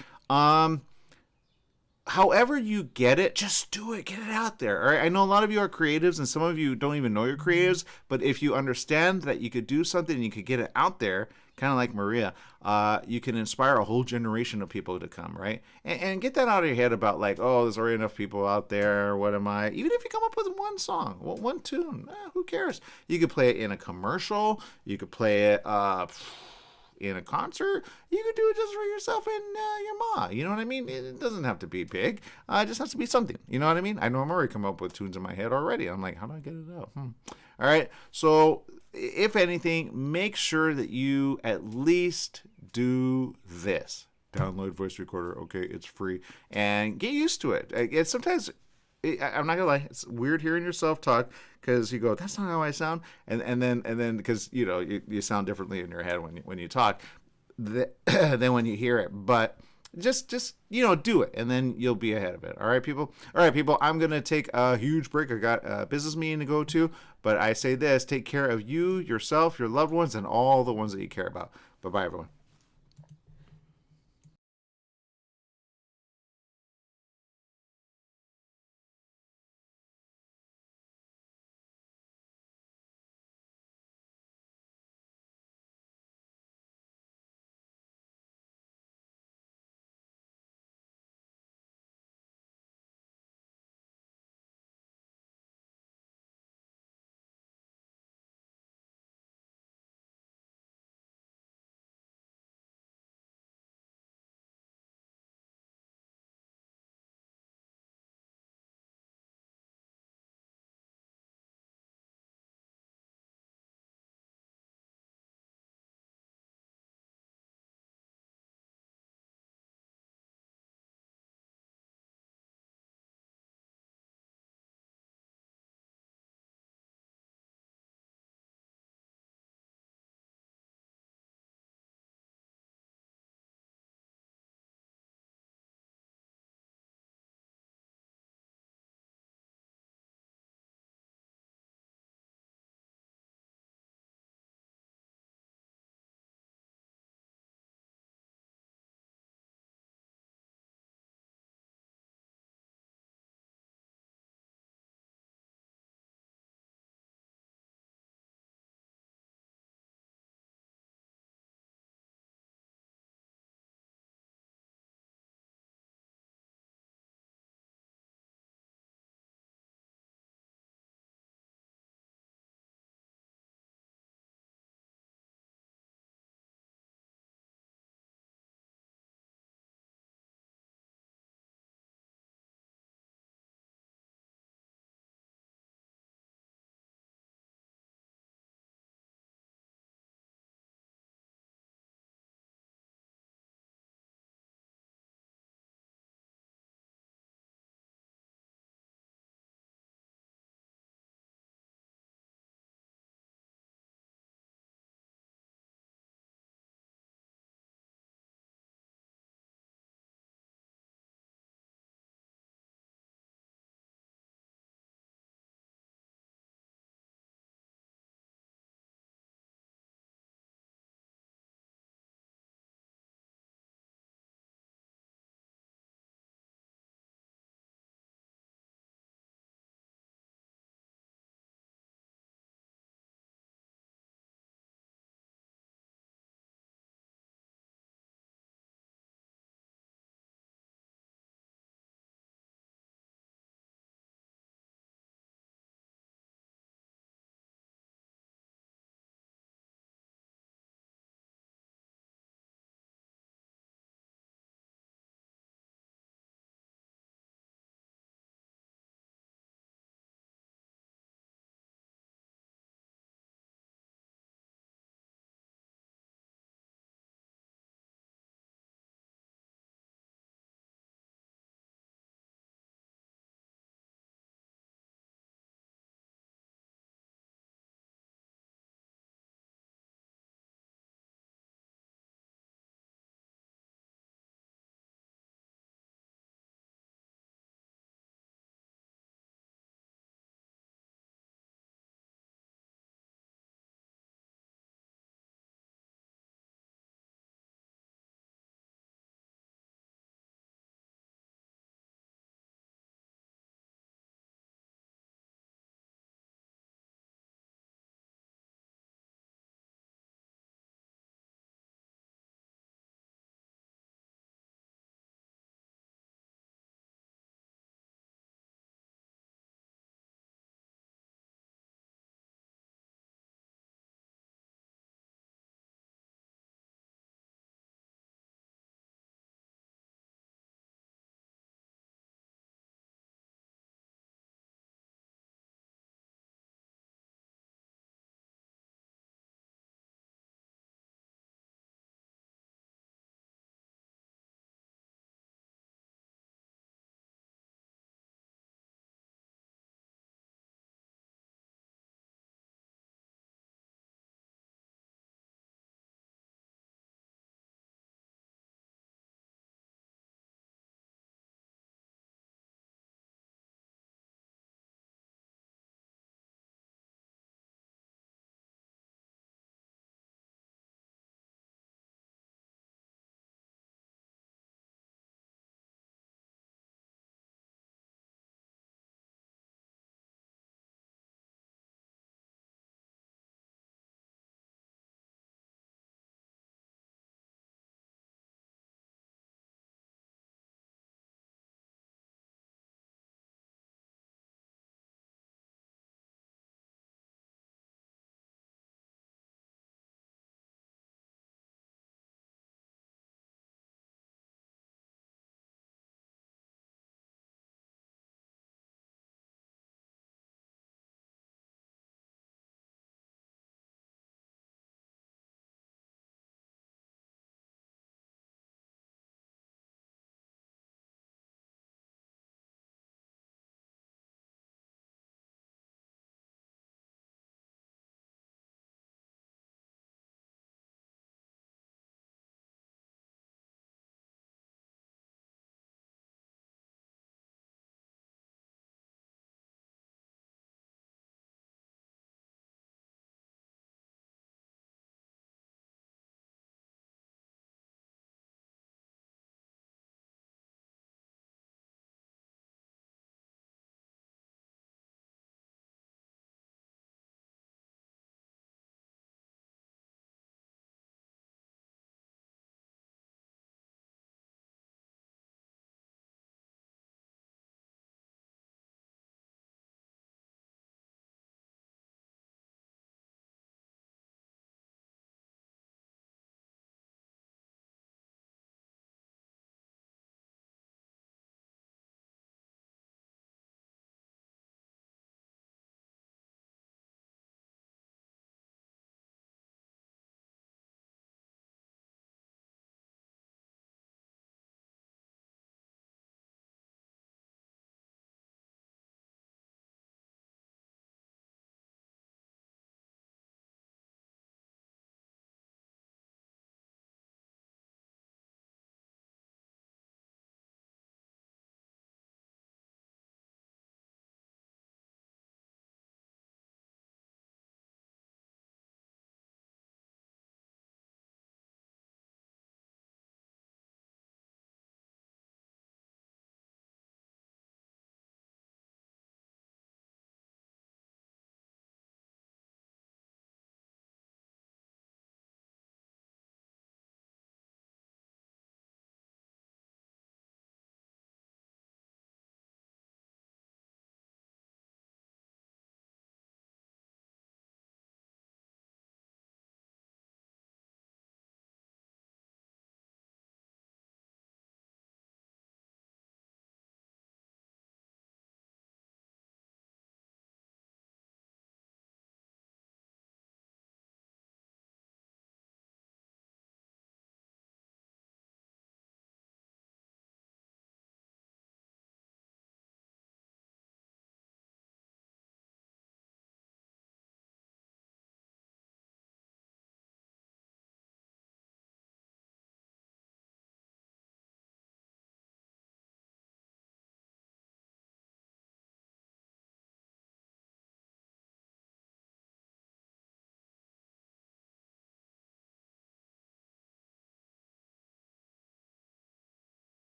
B: however you get it, just do it. Get it out there. All right. I know a lot of you are creatives, and some of you don't even know you're creatives. But if you understand that you could do something and you could get it out there, kind of like Maria, you can inspire a whole generation of people to come, right? And get that out of your head about like, oh, there's already enough people out there. What am I? Even if you come up with one song, one tune, who cares? You could play it in a commercial. You could play it in a concert. You could do it just for yourself and your ma. You know what I mean? It doesn't have to be big. It just has to be something. You know what I mean? I know I'm already come up with tunes in my head already. I'm like, how do I get it out? All right. So if anything, make sure that you at least do this. Download voice recorder. Okay, it's free. And get used to it. It's sometimes, I'm not gonna lie, it's weird hearing yourself talk because you go, that's not how I sound. And then because you know you sound differently in your head when you talk than when you hear it. But just do it, and then you'll be ahead of it. All right, people. I'm gonna take a huge break. I got a business meeting to go to, but I say this: take care of you, yourself, your loved ones, and all the ones that you care about. Bye, everyone.